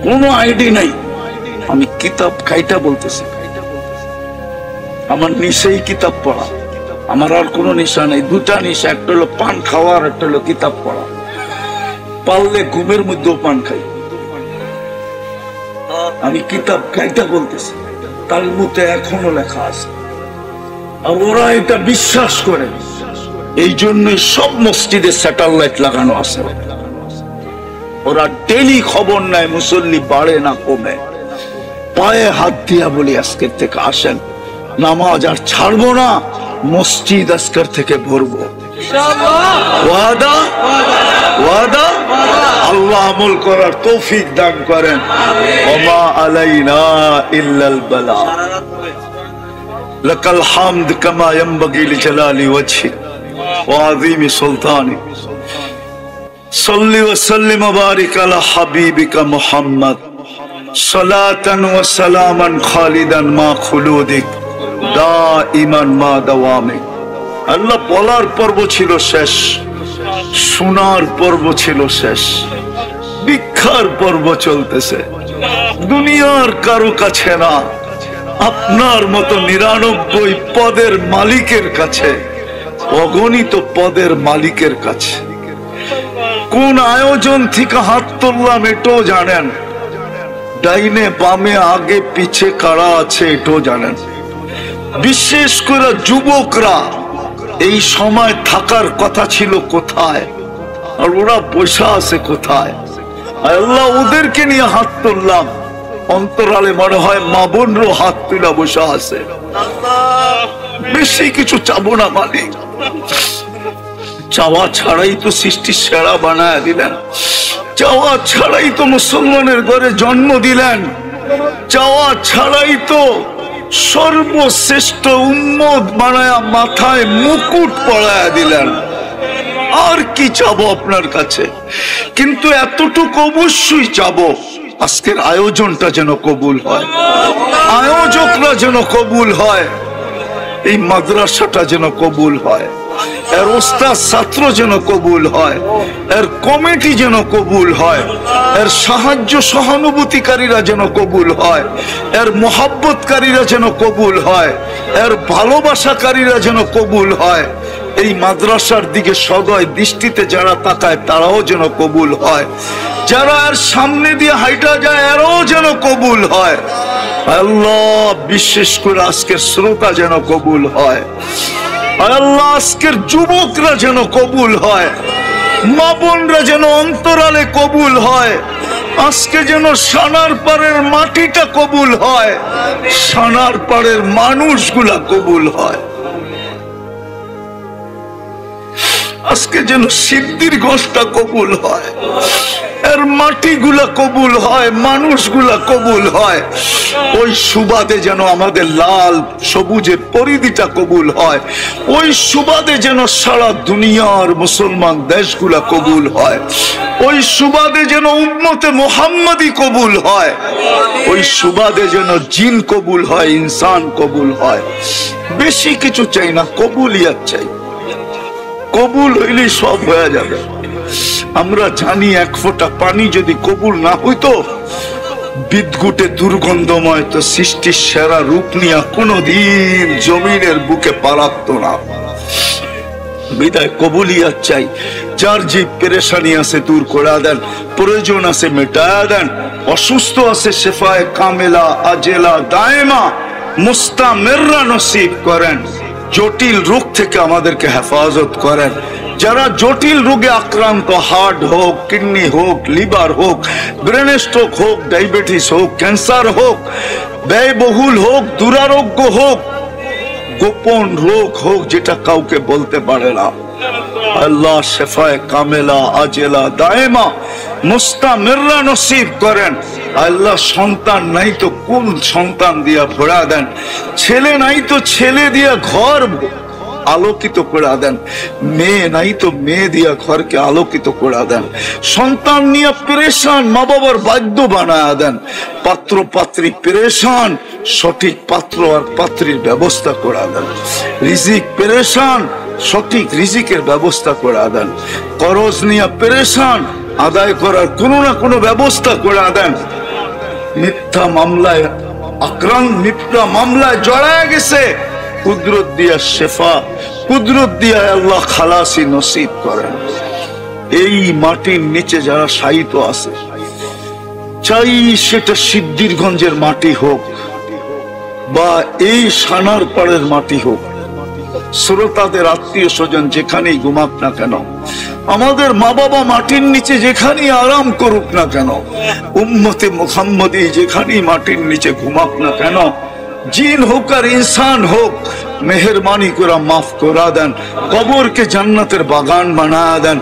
কোনো আইডি নাই, আমি কিতাব গাইটা বলতেছি। আমার নিশাই কিতাব পড়া, আমার আর কোনো নেশা নেই। দুটা নেশা, একটা হলো পান খাওয়া আর একটা হলো কিতাব পড়া। পারলে ঘুমের মধ্যেও পান খাই। আমি কিতাব খাইতে বলতেছি, তালমুদে এখনো লেখা আছে, আর ওরা এটা বিশ্বাস করে। এই জন্যই সব মসজিদে স্যাটেলাইট লাগানো আছে। ওরা ডেলি খবর নেয় মুসল্লি বাড়ে না কমে। পায়ে হাত দিয়া বলি আজকের থেকে আসেন, নামাজ আর ছাড়বো না, মসজিদ আজকের থেকে ভরবো। ওয়াদা ওয়াদা। আল্লাহ আমল করার তৌফিক দান করেন। ওমা আলাইনা ইল্লাল বালাগ। লাকাল হামদ কামা ইয়ানবাগি লিজালালি ওয়াজহি ওয়া আযীমি সুলতানি। সাল্লি ওয়া সাল্লিম ওয়া বারিক আলা হাবিবিকা মুহাম্মদ সালাতান ওয়া সালামান খালিদান মা খুলুদিক দাইমান মা দাওয়ামিক। আল্লাহ বলার পর্ব ছিল শেষ, শোনার পর্ব ছিল শেষ, ভিক্ষার পর্ব চলতেছে। দুনিয়ার কারো কাছে না, আপনার মতো 99 পদের মালিকের কাছে, অগণিত পদের মালিকের কাছে। কোন আয়োজন থেকে হাত তুললাম এটাও জানেন, ডাইনে বামে আগে পিছে কারা আছে এটাও জানেন। বিশেষ করে যুবকরা এই সময় থাকার কথা ছিল কোথায়, আর ওরা বসে আছে কোথায়? আল্লাহ ওদেরকে নিয়ে হাত তুললাম, অন্তরালে মনে হয় মা বোনরও হাত তুলা বসে আছে। বেশি কিছু চাবো না মালিক, চাওয়া ছাড়াই তো সৃষ্টি সেরা বানায় দিলেন, চাওয়া ছাড়াই তো মুসলমানের ঘরে জন্ম দিলেন, চাওয়া ছাড়াই তো সর্বশ্রেষ্ঠ উম্মত বানায়া মাথায় মুকুট পরায়া দিলেন। আর কি চাবো আপনার কাছে? কিন্তু এতটুকু অবশ্যই চাবো, আজকের আয়োজনটা যেন কবুল হয়, আয়োজকরা যেন কবুল হয়, এই মাদ্রাসাটা যেন কবুল হয়, এর ওস্তাদ ছাত্র যেন কবুল হয়, এর কমিটি যেন কবুল হয়, এর সাহায্য সহানুভূতিকারীরা যেন কবুল হয়, এর মোহাব্বতকারীরা যেন কবুল হয়, এর ভালোবাসাকারীরা যেন কবুল হয়। এই মাদ্রাসার দিকে সদয় দৃষ্টিতে যারা তাকায় তারাও যেন কবুল হয়, যারা এর সামনে দিয়ে হাইটা যায় এরাও যেন কবুল হয়। আল্লাহ বিশেষ করে আজকের শ্রোতা যেন কবুল হয়, আল্লাহ আজকের যুবকরা যেন কবুল হয়, মা বোনরা যেন অন্তরালে কবুল হয়, আজকে যেন সানার পাড়ের মাটিটা কবুল হয়, সানার পাড়ের মানুষগুলা কবুল হয়, আজকে যেন সিদ্ধির ঘোষটা কবুল হয়, এর মাটিগুলা কবুল হয়, মানুষগুলা কবুল হয়। ওই সুবাদে যেন আমাদের লাল সবুজের পরিধিটা কবুল হয়, ওই সুবাদে যেন সারা দুনিয়ার মুসলমান দেশগুলা কবুল হয়, ওই সুবাদে যেন উম্মতে মুহাম্মাদি কবুল হয়, ওই সুবাদে যেন জিন কবুল হয়, ইনসান কবুল হয়। বেশি কিছু চাই না, কবুলিয়াত চাই। কবুল হইলে সব হয়ে যাবে। আমরা জানি এক ফোঁটা পানি যদি কবুল না হইতো, বিদ্যুটে দুর্গন্ধময় তো সৃষ্টির সেরা রূপ নিয়ে কোনদিন জমিনের বুকে পালাতো না। বিদায় কবুলিয়াত চাই। যার যে পেরেশানি আছে দূর করে দেন, প্রয়োজন আছে মেটায়া দেন, অসুস্থ আছে শেফায়ে কামেলা আজেলা দায়েমা মুস্তামিররা নসিব করেন, জটিল রোগ থেকে আমাদেরকে হেফাজত করেন। যারা জটিল রোগে আক্রান্ত, হার্ট হোক, কিডনি হোক, লিভার হোক, ব্রেন স্ট্রোক হোক, ডায়াবেটিস হোক, ক্যান্সার হোক, ব্যয়বহুল হোক, দুরারোগ্য হোক, গোপন রোগ হোক যেটা কাউকে বলতে পারে না, আল্লাহ শেফায়ে কামেলা আজেলা দায়েমা মুস্তামিররা নসিব করেন। আল্লাহ সন্তান নাই তো কোন সন্তান দিয়া ভরা দেন, ছেলে নাই তো ছেলে দিয়া ঘর আলোকিত করে দেন, মেয়ে নাই তো মেয়ে দিয়া ঘরকে আলোকিত করে দেন। সন্তান নিয়ে পেরেশান, মা বাবার বাধ্য বানায় দেন। পাত্র পাত্রী পেরেশান, সঠিক পাত্র আর পাত্রীর ব্যবস্থা করে দেন। রিজিক পেরেশান, সঠিক রিজিকের ব্যবস্থা করে দেন। করজ নিয়ে পেরেশান, আদায় করার কোনো না কোনো ব্যবস্থা করে দেন। মিথ্যা মামলায় আক্রান্ত, মিথ্যা মামলায় জড়ায় গেছে, কুদরত দিয়া শেফা, কুদরত দিয়া আল্লাহ খালাসি নসিব করেন। এই মাটির নিচে যারা শায়িত আছে, চাই সেটা সিদ্ধিরগঞ্জের মাটি হোক বা এই সানার পাড়ের মাটি হোক, শ্রোতাদের আত্মীয় স্বজন যেখানেই ঘুমাক না কেন, আমাদের মা বাবা মাটির নিচে যেখানেই আরাম করুক না কেন, উম্মতে মুহাম্মদী যেখানেই মাটির নিচে ঘুমাক না কেন, জিন হোক আর ইনসান হোক, মেহেরবানি করে মাফ করা দেন, কবরকে জান্নাতের বাগান বানা দেন।